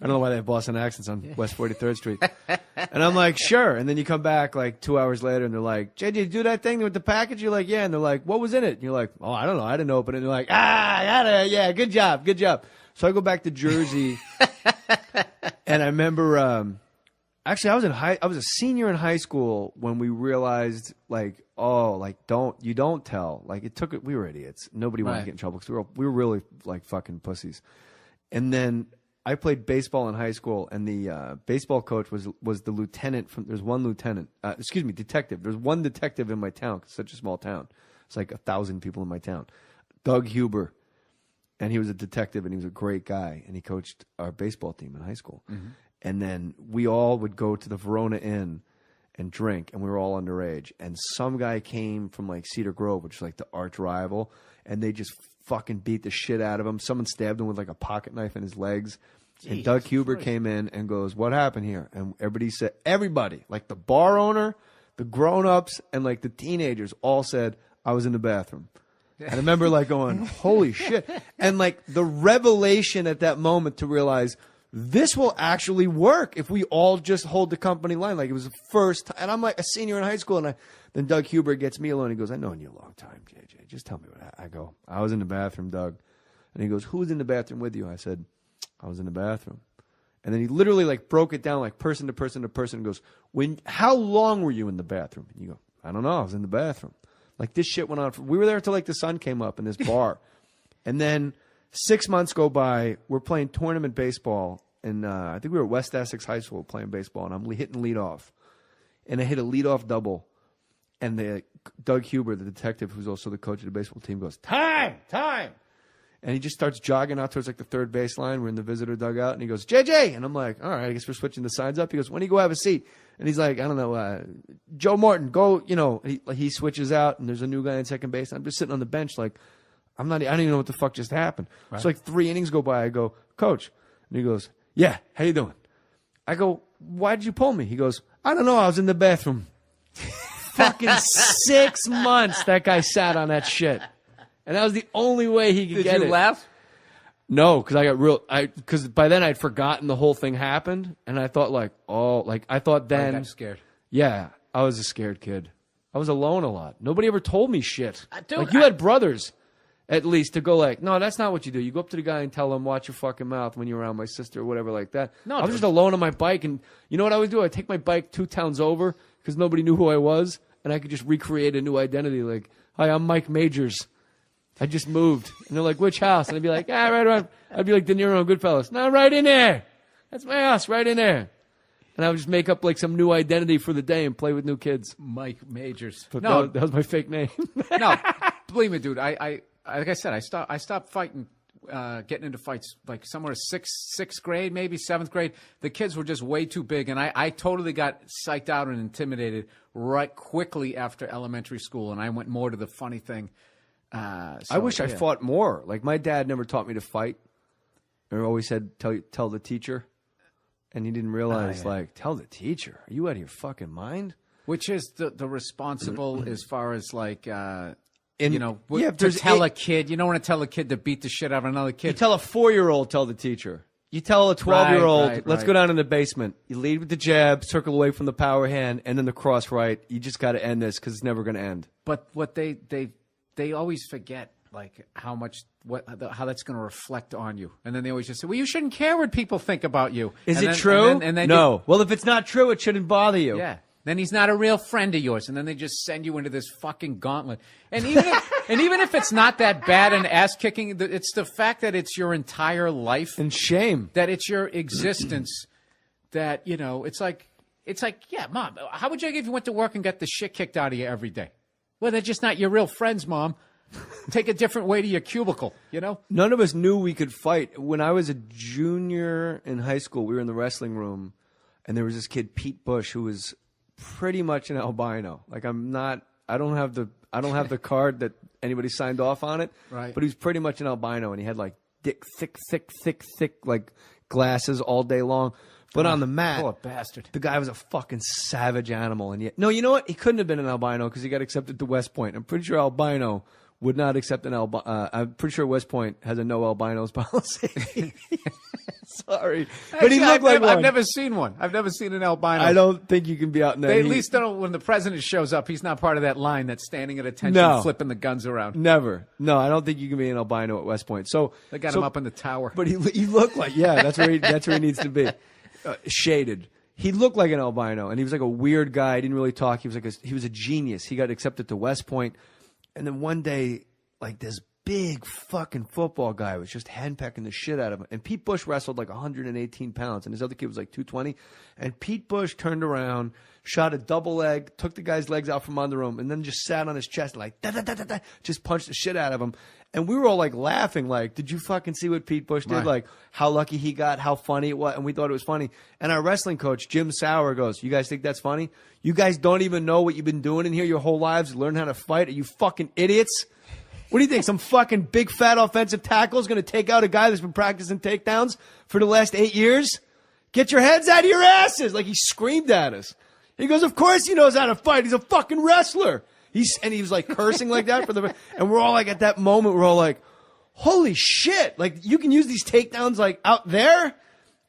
I don't know why they have Boston accents on West 43rd Street. And I'm like, sure. And then you come back like 2 hours later and they're like, JJ, you do that thing with the package? You're like, yeah. And they're like, what was in it? And you're like, oh, I don't know. I didn't open it. And they're like, yeah, good job. So I go back to Jersey. And I remember, actually, I was a senior in high school when we realized, like, oh, like, you don't tell. Like, we were idiots. Nobody wanted to get in trouble because we were really, like, fucking pussies. And then I played baseball in high school, and the baseball coach was the lieutenant there's one lieutenant, detective. There's one detective in my town, 'cause it's such a small town. It's like 1,000 people in my town. Doug Huber. And he was a detective, and he was a great guy, and he coached our baseball team in high school. Mm-hmm. And then we all would go to the Verona Inn and drink, and we were all underage. And some guy came from like Cedar Grove, which is like the arch rival, and they just fucking beat the shit out of him. Someone stabbed him with like a pocket knife in his legs. And Doug Huber came in and goes, what happened here? And everybody, like the bar owner, the grown-ups, and like the teenagers all said, I was in the bathroom. And I remember like going, holy shit. And like the revelation at that moment to realize this will actually work if we all just hold the company line. Like it was the first time. And I'm like a senior in high school. And then Doug Huber gets me alone. He goes, I've known you a long time, JJ. Just tell me what happened. I go, I was in the bathroom, Doug. And he goes, who was in the bathroom with you? I said, I was in the bathroom. And then he literally like broke it down like person to person to person and goes, how long were you in the bathroom? And you go, I don't know. I was in the bathroom. Like this shit went on. We were there till like the sun came up in this bar. And then 6 months go by. We're playing tournament baseball. And I think we were at West Essex High School playing baseball. And I'm hitting leadoff. And I hit a leadoff double. And Doug Huber, the detective, who's also the coach of the baseball team, goes, time. And he just starts jogging out towards like the third baseline. We're in the visitor dugout. And he goes, JJ. And I'm like, all right, I guess we're switching the signs up. He goes, when do you go have a seat? And he's like, I don't know, Joe Morton, go, he switches out and there's a new guy in second base. I'm just sitting on the bench like, I don't even know what the fuck just happened. Right. So like 3 innings go by. I go, Coach. And he goes, yeah, how you doing? I go, why did you pull me? He goes, I don't know. I was in the bathroom. Fucking 6 months that guy sat on that shit. And that was the only way he could get it. Did you laugh? No, because because by then I'd forgotten the whole thing happened, and I thought I thought then. I'm scared. Yeah, I was a scared kid. I was alone a lot. Nobody ever told me shit. Dude, like you had brothers, at least, to go like, no, that's not what you do. You go up to the guy and tell him, watch your fucking mouth when you're around my sister or whatever like that. No, I was just alone on my bike, and you know what I would do? I'd take my bike 2 towns over because nobody knew who I was, and I could just recreate a new identity. Like, hi, I'm Mike Majors. I just moved. And they're like, which house? And I'd be like, right around. I'd be like De Niro and Goodfellas. No, right in there. That's my house, right in there. And I would just make up like some new identity for the day and play with new kids. Mike Majors. But no, that was my fake name. No, believe me, dude. I like I said, I stopped fighting, getting into fights like somewhere sixth grade, maybe 7th grade. The kids were just way too big, and I totally got psyched out and intimidated right quickly after elementary school, and I went more to the funny thing. I wish I fought more. Like my dad never taught me to fight. He always said, tell the teacher. And he didn't realize, like, tell the teacher. Are you out of your fucking mind? Which is the responsible as far as like, to tell a kid. You don't want to tell a kid to beat the shit out of another kid. You tell a 4-year-old, tell the teacher. You tell a 12-year-old, right. Let's go down in the basement. You lead with the jab, circle away from the power hand, and then the cross right. You just got to end this because it's never going to end. But what they always forget, like how that's going to reflect on you, and then they always just say, "Well, you shouldn't care what people think about you." Is it true? And then no. Well, if it's not true, it shouldn't bother you. Yeah. Then he's not a real friend of yours, and then they just send you into this fucking gauntlet. And even if it's not that bad and ass kicking, it's the fact that it's your entire life and shame that it's your existence. That it's like, yeah, Mom, how would you if you went to work and got the shit kicked out of you every day? Well, they're just not your real friends, Mom. Take a different way to your cubicle, None of us knew we could fight. When I was a junior in high school, we were in the wrestling room, and there was this kid, Pete Bush, who was pretty much an albino. Like, I I don't have the card that anybody signed off on it. Right. But he was pretty much an albino, and he had like thick like glasses all day long. But on the mat, poor bastard. the guy was a fucking savage animal. And yet, no, you know what? He couldn't have been an albino because he got accepted to West Point. I'm pretty sure albino would not accept an albino. I'm pretty sure West Point has a no albinos policy. Sorry. But he looked like one. I've never seen one. I've never seen an albino. I don't think you can be out in that They at heat. least don't. When the president shows up, he's not part of that line that's standing at attention, flipping the guns around. Never. No, I don't think you can be an albino at West Point. So They got him up in the tower. But he looked like, that's where he needs to be. Shaded. He looked like an albino, and he was like a weird guy. He didn't really talk. He was a genius. He got accepted to West Point, and then one day, like this big fucking football guy was just henpecking the shit out of him. And Pete Bush wrestled like 118 pounds, and his other kid was like 220. And Pete Bush turned around, shot a double leg, took the guy's legs out from under him, and then just sat on his chest like just punched the shit out of him. And we were all like laughing, like, did you fucking see what Pete Bush did? Right. Like, how lucky he got, how funny it was. And we thought it was funny. And our wrestling coach, Jim Sauer, goes, you guys think that's funny? You guys don't even know what you've been doing in here your whole lives, learn how to fight? Are you fucking idiots? What do you think? Some fucking big fat offensive tackle is going to take out a guy that's been practicing takedowns for the last 8 years? Get your heads out of your asses. Like, he screamed at us. He goes, of course he knows how to fight. He's a fucking wrestler. He was like cursing like that and we're all like, at that moment, we're all like, holy shit. Like, you can use these takedowns like out there?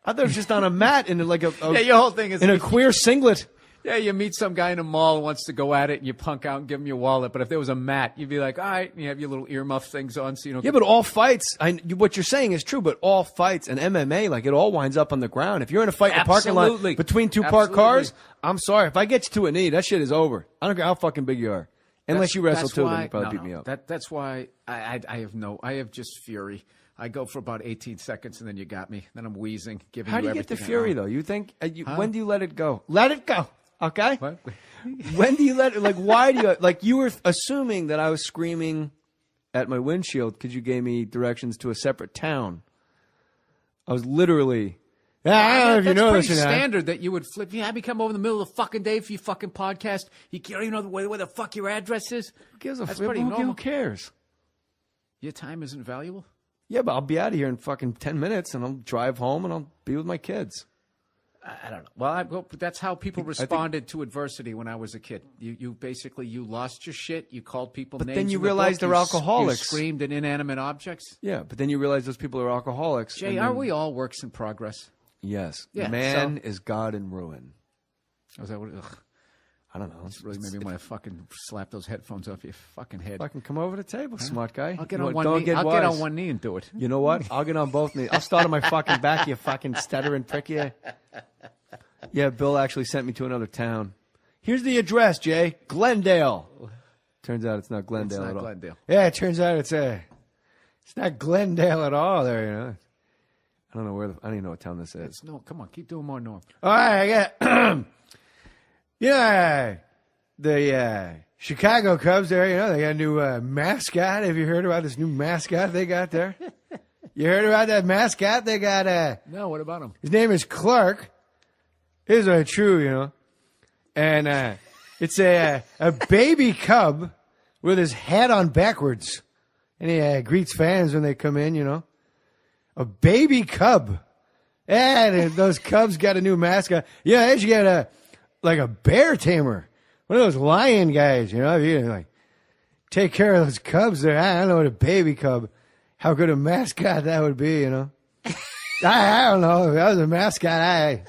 I thought it was just on a mat in like your whole thing is in a queer singlet. Yeah, you meet some guy in a mall who wants to go at it, and you punk out and give him your wallet. But if there was a mat, you'd be like, all right, you have your little earmuff things on, so you don't. Yeah, but all fights, what you're saying is true, but all fights and MMA, like, it all winds up on the ground. If you're in a fight in the parking lot between two parked cars, I'm sorry. If I get you to a knee, that shit is over. I don't care how fucking big you are. Unless you wrestle too, then you probably beat me up. That's why I have just fury. I go for about 18 seconds, and then you got me. Then I'm wheezing, giving How you do you everything. get the fury, though? You think, when do you let it go? Let it go. Okay. What? When do you let it? Like, why do you? Like, you were assuming that I was screaming at my windshield because you gave me directions to a separate town. I was literally. Yeah, I don't know if you know this. That's pretty standard that you would flip. Yeah, have me come over in the middle of the fucking day for your fucking podcast. You don't even know where the fuck your address is. Who gives a That's flip? pretty normal. Who cares? Your time isn't valuable. Yeah, but I'll be out of here in fucking 10 minutes, and I'll drive home, and I'll be with my kids. I don't know. Well, that's how people responded to adversity when I was a kid. You basically lost your shit. You called people names. But then you in the realized book. they're alcoholics. You screamed at inanimate objects. Yeah, but then you realize those people are alcoholics. Jay, aren't we all works in progress? Yes. Yeah, Man is God in ruin. Was that what? Ugh. I don't know. It's really made me want to fucking slap those headphones off your fucking head. Fucking come over to the table, smart guy. I'll get You on know, one don't knee. get I'll wise. get on one knee and do it. You know what? I'll get on both knees. I'll start on my fucking back, you fucking stuttering prick, you. Yeah, Bill actually sent me to another town. Here's the address, Jay. Glendale. Turns out it's not Glendale at all. Glendale. Yeah, it turns out it's not Glendale at all there, you know. I don't know I don't even know what town this is. No, come on, keep doing more, Norm. All right, I got the Chicago Cubs there, you know, they got a new mascot. Have you heard about this new mascot they got there? You heard about that mascot? They got No, what about him? his name is Clark. His are true, you know. And it's a baby cub with his hat on backwards. And he greets fans when they come in, you know. A baby cub. And those cubs got a new mascot. Yeah, they should get a bear tamer. One of those lion guys, you know. If you like take care of those cubs there. I don't know what a baby cub, how good a mascot that would be, you know. I don't know. If I was a mascot,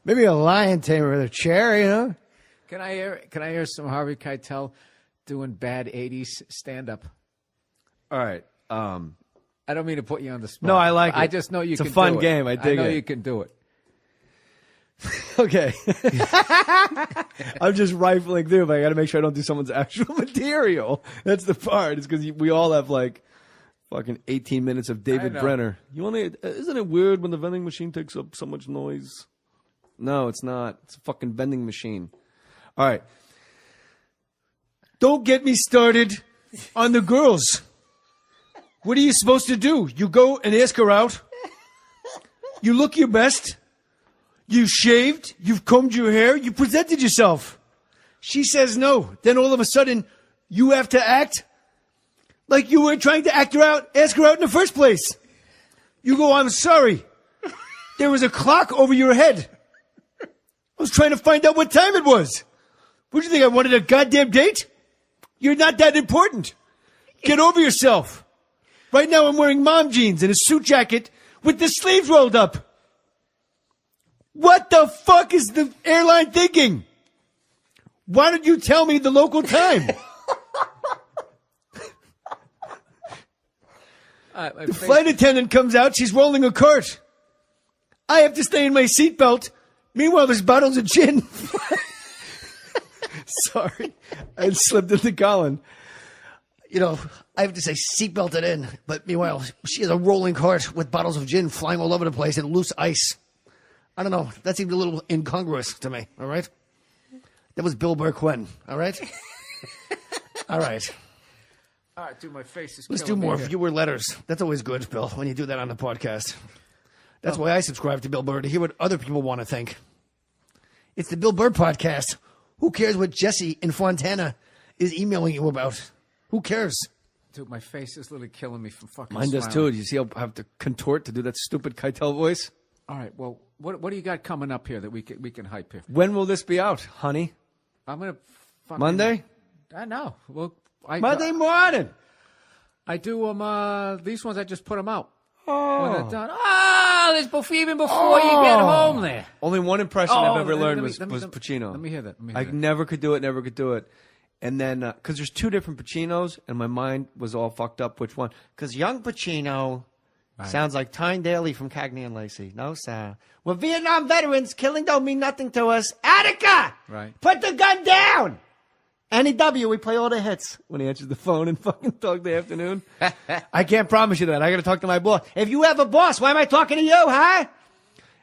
maybe a lion tamer with a chair, you know. Can I hear some Harvey Keitel doing bad 80s stand-up? All right. I don't mean to put you on the spot. No, I like it. I just know you can do it. It's a fun game. I dig know it. you can do it. Okay. I'm just rifling through, but I got to make sure I don't do someone's actual material. That's the part. It's because we all have like fucking 18 minutes of David Brenner. Isn't it weird when the vending machine takes up so much noise? No, it's not. It's a fucking vending machine. All right. Don't get me started on the girls. What are you supposed to do? You go and ask her out. You look your best. You shaved. You've combed your hair. You presented yourself. She says no. Then all of a sudden, you have to act like you were trying to ask her out in the first place. You go, I'm sorry. There was a clock over your head. I was trying to find out what time it was. What do you think? I wanted a goddamn date? You're not that important. Get over yourself. Right now I'm wearing mom jeans and a suit jacket with the sleeves rolled up. What the fuck is the airline thinking? Why don't you tell me the local time? The flight attendant comes out. She's rolling a cart. I have to stay in my seatbelt. Meanwhile, there's bottles of gin. Sorry. I slipped into Colin. I have to say seatbelted in. But meanwhile, she has a rolling cart with bottles of gin flying all over the place and loose ice. I don't know. That seemed a little incongruous to me. All right? That was Bill Burr Quinn. All right? All right. All right, dude, my face is Let's do killing me more here. viewer letters. That's always good, Bill, when you do that on the podcast. That's why I subscribe to Bill Burr, to hear what other people want to think. It's the Bill Burr podcast. Who cares what Jesse in Fontana is emailing you about? Who cares? Dude, my face is literally killing me from fucking Mine does too. smiling. You see how I have to contort to do that stupid Keitel voice? All right, well, what do you got coming up here that we can hype here? When will this be out, honey? I'm gonna fucking, Monday? I know. Well, Monday morning. I do these ones. I just put them out. Oh. When they're done. There's even before you get home there. Only one impression I've ever learned was let me- Pacino. Let me hear that. I never could do it. And then, because there's two different Pacinos, and my mind was all fucked up which one. Because young Pacino sounds like Tyne Daly from Cagney and Lacey. No, sir. We're Vietnam veterans. Killing don't mean nothing to us. Attica! Right. Put the gun down! NEW, we play all the hits. When he answers the phone in fucking Dog Day Afternoon. I can't promise you that. I got to talk to my boss. If you have a boss, why am I talking to you, huh?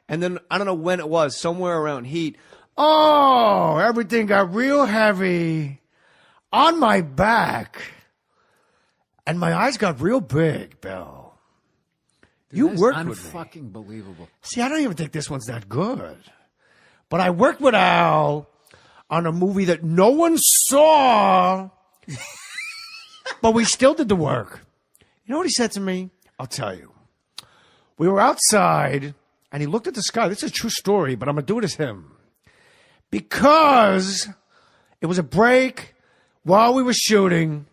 And then, I don't know when it was, somewhere around Heat. Oh, everything got real heavy on my back. And my eyes got real big, Bill. You worked with me. Fucking believable. See, I don't even think this one's that good. But I worked with Al on a movie that no one saw, but we still did the work. You know what he said to me? I'll tell you. We were outside, and he looked at the sky. This is a true story, but I'm going to do it as him. Because it was a break while we were shooting,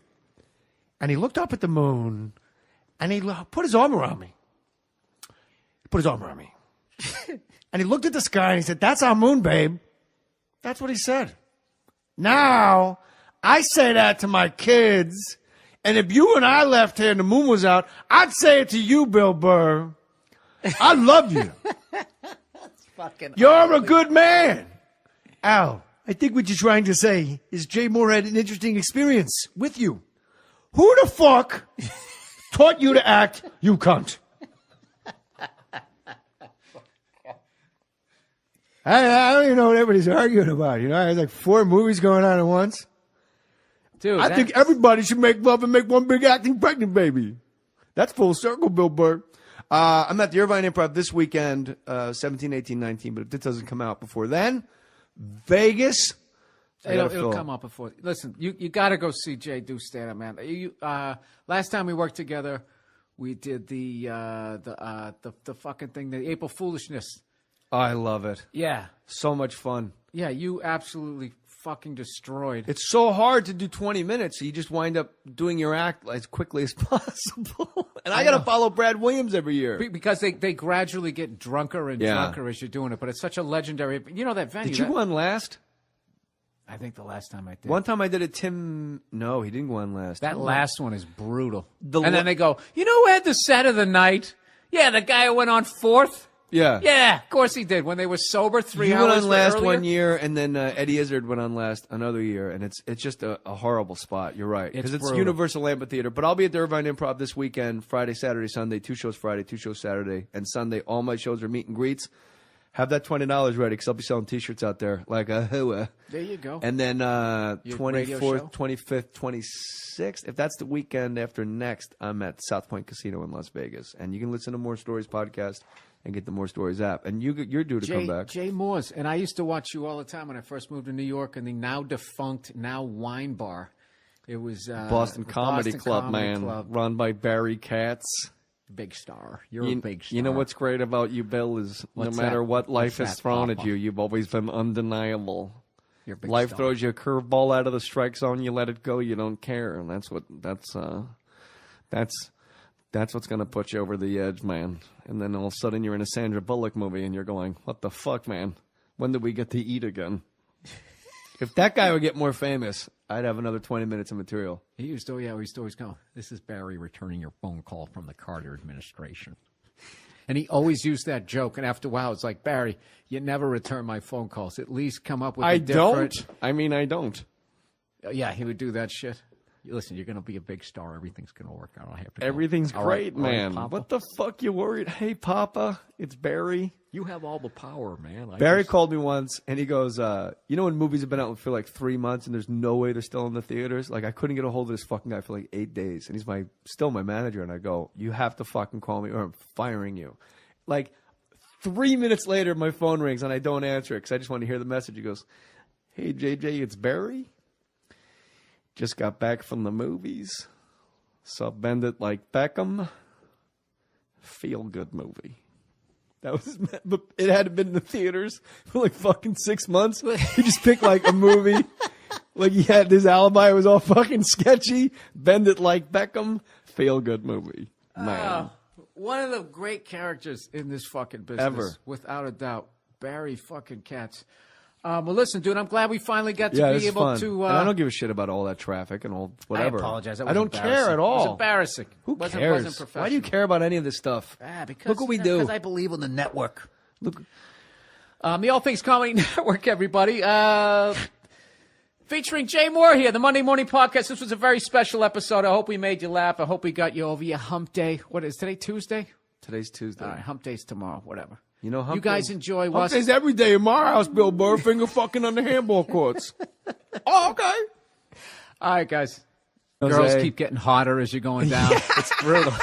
and he looked up at the moon, and he put his arm around me. And he looked at the sky, and he said, "That's our moon, babe." That's what he said. Now, I say that to my kids, and if you and I left here and the moon was out, I'd say it to you, Bill Burr. I love you. You're a good man. Al, I think what you're trying to say is Jay Mohr had an interesting experience with you. Who the fuck taught you to act, you cunt? I don't even know what everybody's arguing about. There's like 4 movies going on at once. Dude, I think everybody should make love and make one big acting pregnant baby. That's full circle, Bill Burr. I'm at the Irvine Improv this weekend, 17, 18, 19, but if this doesn't come out before then, Vegas. It'll come up before. Listen, you got to go see Jay do stand up, man. Last time we worked together, we did the fucking thing, the April Foolishness. I love it. Yeah. So much fun. Yeah, you absolutely fucking destroyed. It's so hard to do 20 minutes, so you just wind up doing your act as quickly as possible. And I got to follow Brad Williams every year. Because they gradually get drunker and drunker as you're doing it. But it's such a legendary. That venue. Did you go on last? I think the last time I did. One time I did it, No, he didn't go on last. That last one is brutal. And then they go, you know who had the set of the night? Yeah, the guy who went on 4th. Yeah. Yeah, of course he did. When they were sober, 3 hours You went on last earlier. 1 year, and then Eddie Izzard went on last another year, and it's just a horrible spot. You're right. Because it's brutal. Universal Amphitheater. But I'll be at the Irvine Improv this weekend, Friday, Saturday, Sunday, 2 shows Friday, 2 shows Saturday, and Sunday. All my shows are meet and greets. Have that $20 ready, because I'll be selling T-shirts out there like a hua. There you go. And then Your radio show? 24th, 25th, 26th. If that's the weekend after next, I'm at South Point Casino in Las Vegas. And you can listen to Mohr Stories podcast and get the Mohr Stories app. And you're due to come back. Jay Mohr's. And I used to watch you all the time when I first moved to New York in the now defunct, now wine bar. It was Boston Comedy Club, man. Run by Barry Katz. Big star. You're a big star. You know what's great about you, Bill, is no matter what life has thrown at you, you've always been undeniable. You're a big Life star. throws you a curveball out of the strike zone, you let it go, you don't care. And that's what's going to put you over the edge, man. And then all of a sudden you're in a Sandra Bullock movie and you're going, what the fuck, man? When did we get to eat again? If that guy would get more famous, I'd have another 20 minutes of material. He used to always go, this is Barry returning your phone call from the Carter administration. And he always used that joke. And after a while, it's like, Barry, you never return my phone calls. At least come up with a different... I don't. Yeah, he would do that shit. Listen, you're going to be a big star. Everything's going to work out. I have to go. Everything's great, man. Papa? What the fuck you worried? Hey, Papa, it's Barry. You have all the power, man. Barry called me once, and he goes, you know when movies have been out for like 3 months, and there's no way they're still in the theaters? Like, I couldn't get a hold of this fucking guy for like 8 days, and he's still my manager, and I go, you have to fucking call me, or I'm firing you. Like, 3 minutes later, my phone rings, and I don't answer it, because I just want to hear the message. He goes, hey, JJ, it's Barry. Just got back from the movies. Saw Bend It Like Beckham. Feel-good movie. That was, but it hadn't been in the theaters for like fucking 6 months. He just picked like a movie. Like he had his alibi. It was all fucking sketchy. Bend It Like Beckham. Feel-good movie. Man. One of the great characters in this fucking business. Ever. Without a doubt. Barry fucking Katz. Well, listen, dude, I'm glad we finally got to be able fun. to... and I don't give a shit about all that traffic and all whatever. I apologize. I don't care at all. It was embarrassing. Who Wasn't cares? professional. Why do you care about any of this stuff? Because, Look what we do. Because I believe in the network. Look, the All Things Comedy Network, everybody. Featuring Jay Mohr here, the Monday Morning Podcast. This was a very special episode. I hope we made you laugh. I hope we got you over your hump day. What is today? Tuesday? Today's Tuesday. All right, hump day's tomorrow. Whatever. You know, you guys enjoy Hump Day's every day in my house, Bill Burr. Finger fucking on the handball courts. Oh, okay. All right, guys. Jose. Girls keep getting hotter as you're going down. It's brutal.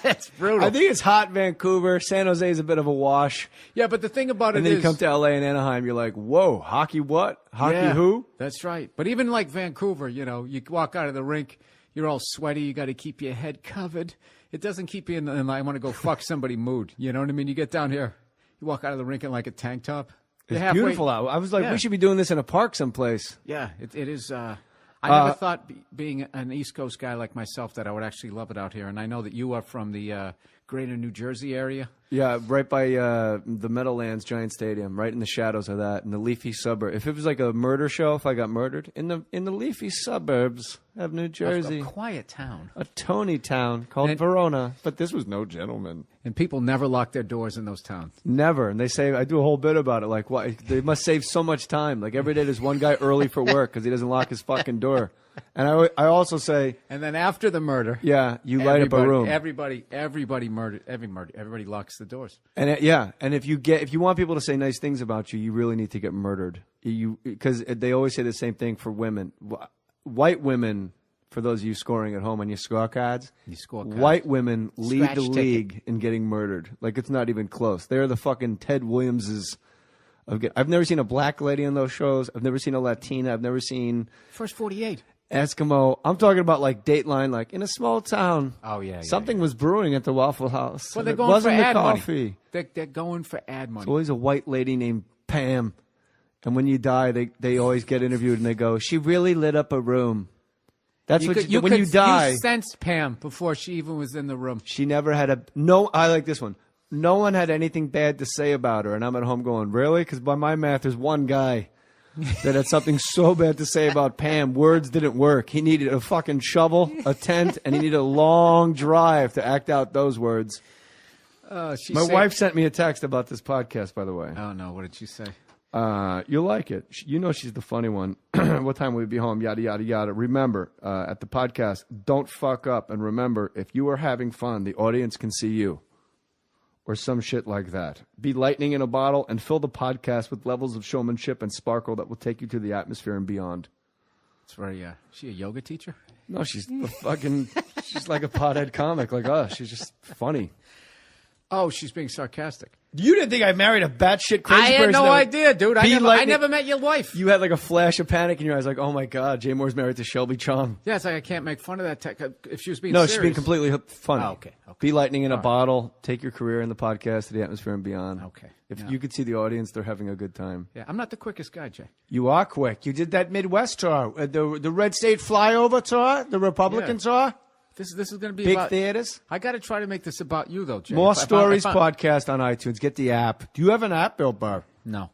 It's brutal. I think it's hot Vancouver. San Jose is a bit of a wash. Yeah, but the thing about it is... And then you come to L.A. and Anaheim, you're like, whoa, hockey what? Hockey who? That's right. But even like Vancouver, you know, you walk out of the rink, you're all sweaty, you got to keep your head covered. It doesn't keep you in I want to go fuck somebody mood. You know what I mean? You get down here, you walk out of the rink in like a tank top. It's beautiful out. I was like, we should be doing this in a park someplace. Yeah, it is... I never thought, being an East Coast guy like myself, that I would actually love it out here. And I know that you are from the greater New Jersey area. Yeah, right by the Meadowlands Giant Stadium, right in the shadows of that, in the leafy suburb. If it was like a murder show, if I got murdered, in the leafy suburbs of New Jersey. A quiet town. A Tony town called Verona. But this was no gentleman. And people never lock their doors in those towns. Never. And they say, I do a whole bit about it. Like, what? They must save so much time. Like, every day there's one guy early for work because he doesn't lock his fucking door. And I also say... And then after the murder... Yeah, you light up a room. Everybody locks the doors. And and if you want people to say nice things about you, you really need to get murdered. Because they always say the same thing for women. White women, for those of you scoring at home on your scorecards, white women lead the league in getting murdered. Like, it's not even close. They're the fucking Ted Williamses. I've never seen a black lady on those shows. I've never seen a Latina. I've never seen... First 48. Eskimo. I'm talking about like Dateline, like in a small town. Oh, yeah. Something was brewing at the Waffle House. Well, they're going for ad money. They're going for ad money. There's always a white lady named Pam. And when you die, they always get interviewed and they go, she really lit up a room. That's when you die. You sensed Pam before she even was in the room. She never had I like this one. No one had anything bad to say about her. And I'm at home going, really? Because by my math, there's one guy that had something so bad to say about Pam. Words didn't work. He needed a fucking shovel, a tent, and he needed a long drive to act out those words. My wife sent me a text about this podcast, by the way. Oh, no. What did she say? You'll like it. You know she's the funny one. What time will we be home? Yada, yada, yada. Remember, at the podcast, don't fuck up. And remember, if you are having fun, the audience can see you. Or some shit like that. Be lightning in a bottle and fill the podcast with levels of showmanship and sparkle that will take you to the atmosphere and beyond. It's very, she a yoga teacher? No, she's like a pothead comic like us. She's just funny. Oh, she's being sarcastic. You didn't think I married a batshit crazy I person? had no that would idea, dude. I never met your wife. You had like a flash of panic in your eyes, like, oh my God, Jay Mohr's married to Shelby Chong. Yeah, it's like I can't make fun of that tech if she was being No, serious. she's being completely funny. Oh, okay. Be lightning in a bottle. Take your career in the podcast to the atmosphere and beyond. Okay. If Yeah. you could see the audience, they're having a good time. Yeah, I'm not the quickest guy, Jay. You are quick. You did that Midwest tour, the Red State Flyover tour, the Republican tour. This is going to be Big about theaters. I got to try to make this about you, though, Jay. Mohr If I- Stories if I- podcast on iTunes. Get the app. Do you have an app, Bill Burr? No.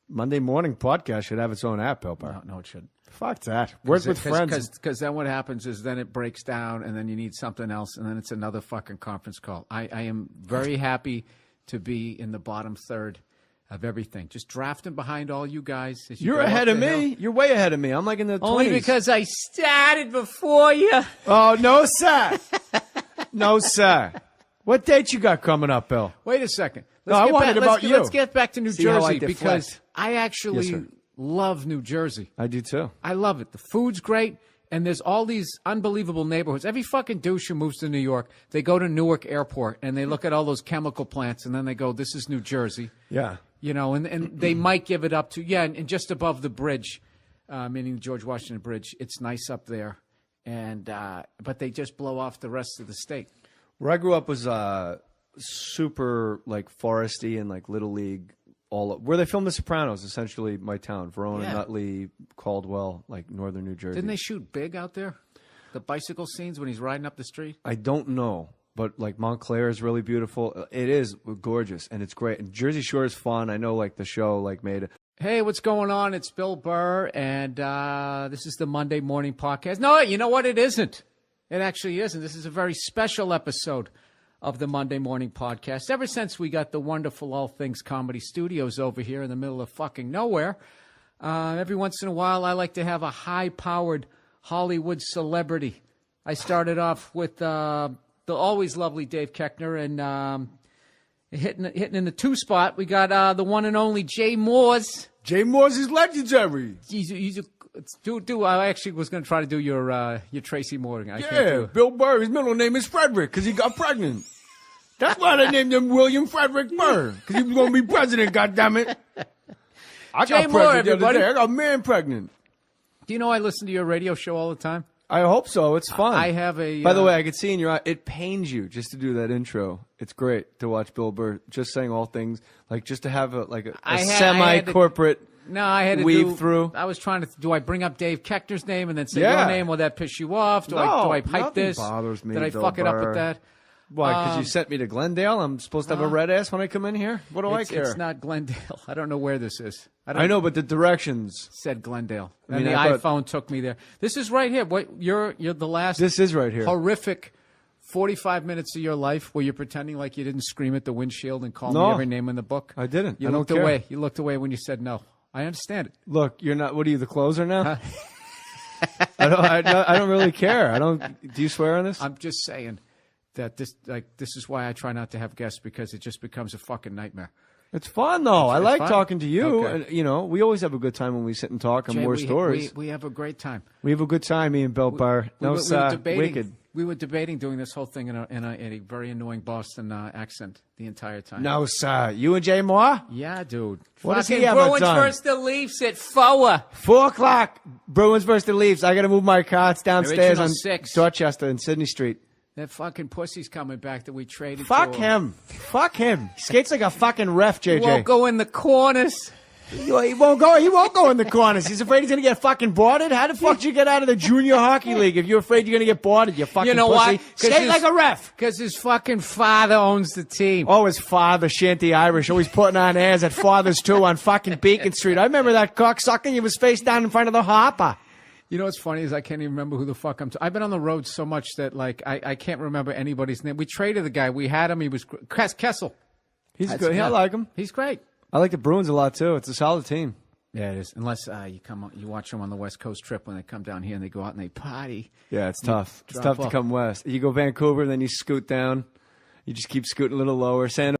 Monday Morning Podcast should have its own app, Bill Burr. No, it shouldn't. Fuck that. Work with friends. Because then what happens is then it breaks down, and then you need something else, and then it's another fucking conference call. I am very happy to be in the bottom third of everything. Just drafting behind all you guys. As you You're go up ahead of the me. hill. You're way ahead of me. I'm like in the 20s. Only because I started before you. Oh, no, sir. No, sir. What date you got coming up, Bill? Wait a second. No, I wanted about you. Let's get back to New See how I Jersey deflect. because I actually Yes, sir. love New Jersey. I do too. I love it. The food's great, and there's all these unbelievable neighborhoods. Every fucking douche who moves to New York, they go to Newark Airport, and they look at all those chemical plants, and then they go, this is New Jersey. Yeah. You know, and they might give it up to, and just above the bridge, meaning the George Washington Bridge, it's nice up there. And but they just blow off the rest of the state. Where I grew up was super like foresty and like little league, where they filmed The Sopranos. Essentially, my town, Verona, Yeah. Nutley, Caldwell, like northern New Jersey. Didn't they shoot big out there? The bicycle scenes when he's riding up the street? I don't know, but like Montclair is really beautiful. It is gorgeous and it's great. And Jersey Shore is fun. I know like the show like made it. Hey, what's going on? It's Bill Burr, and this is the Monday Morning Podcast. No, you know what? It isn't. It actually isn't. This is a very special episode of the Monday Morning Podcast. Ever since we got the wonderful All Things Comedy Studios over here in the middle of fucking nowhere, every once in a while I like to have a high-powered Hollywood celebrity. I started off with the always lovely Dave Koechner, and hitting in the two spot, we got the one and only Jay Mohr's. Jay Mohr's is legendary. He's a do. I actually was going to try to do your Tracy Morgan. I can't Yeah, do it. Bill Burr. His middle name is Frederick because he got pregnant. That's why they named him William Frederick Burr because he was going to be president. goddammit. I Jay got Mohr, pregnant the other everybody. day. I got a man pregnant. Do you know I listen to your radio show all the time? I hope so. It's fun. I have a. By the way, I could see in your eye, it pains you just to do that intro. It's great to watch Bill Burr just saying all things, like just to have a semi-corporate no, I had to weave through. I was trying to. Do I bring up Dave Koechner's name and then say Yeah. your name? Will that piss you off? Do No, I hype nothing this? bothers me, Did I Bill fuck it up Burr. with that? Why? Because you sent me to Glendale? I'm supposed to have a red ass when I come in here? What do I care? It's not Glendale. I don't know where this is. I know, but the directions. Said Glendale, I and mean, the I thought- iPhone took me there. This is right here. What you're the last. This is right here. Horrific 45 minutes of your life where you're pretending like you didn't scream at the windshield and call No. me every name in the book. I didn't. You I don't looked care. away. You looked away when you said no. I understand it. Look, you're not. What are you, the closer now? I don't really care. I don't. Do you swear on this? I'm just saying that this is why I try not to have guests because it just becomes a fucking nightmare. It's fun though. I like fun? talking to you. Okay. And, you know, we always have a good time when we sit and talk on Jay, Mohr Stories. we have a great time. We have a good time, me and Bill Burr. We were debating. Wicked. We were debating doing this whole thing in a very annoying Boston accent the entire time. No, sir. You and Jay Mohr? Yeah, dude. What has he Fucking ever Bruins done? versus the Leafs at 4. 4 o'clock. Bruins versus the Leafs. I got to move my car. It's downstairs Original on 6. Dorchester and Sydney Street. That fucking pussy's coming back that we traded. Fuck to him. Fuck him. He skates like a fucking ref, He JJ. won't go in the corners. He won't go. He won't go in the corners. He's afraid he's gonna get fucking boarded. How the fuck did you get out of the junior hockey league if you're afraid you're gonna get boarded? You fucking You know pussy. why? Skate like a ref. Because his fucking father owns the team. Oh, his father, Shanty Irish, always putting on airs at Fathers too on fucking Beacon Street. I remember that cocksucker. He was face down in front of the hopper. You know what's funny is I can't even remember who the fuck I've been on the road so much that like I can't remember anybody's name. We traded the guy. We had him. He was Kessel. He's good. Yeah, I like him. He's great. I like the Bruins a lot too. It's a solid team. Yeah, it is. Unless you watch them on the West Coast trip when they come down here and they go out and they party. Yeah, it's tough. It's drop tough to off. come west. You go Vancouver, then you scoot down. You just keep scooting a little lower. San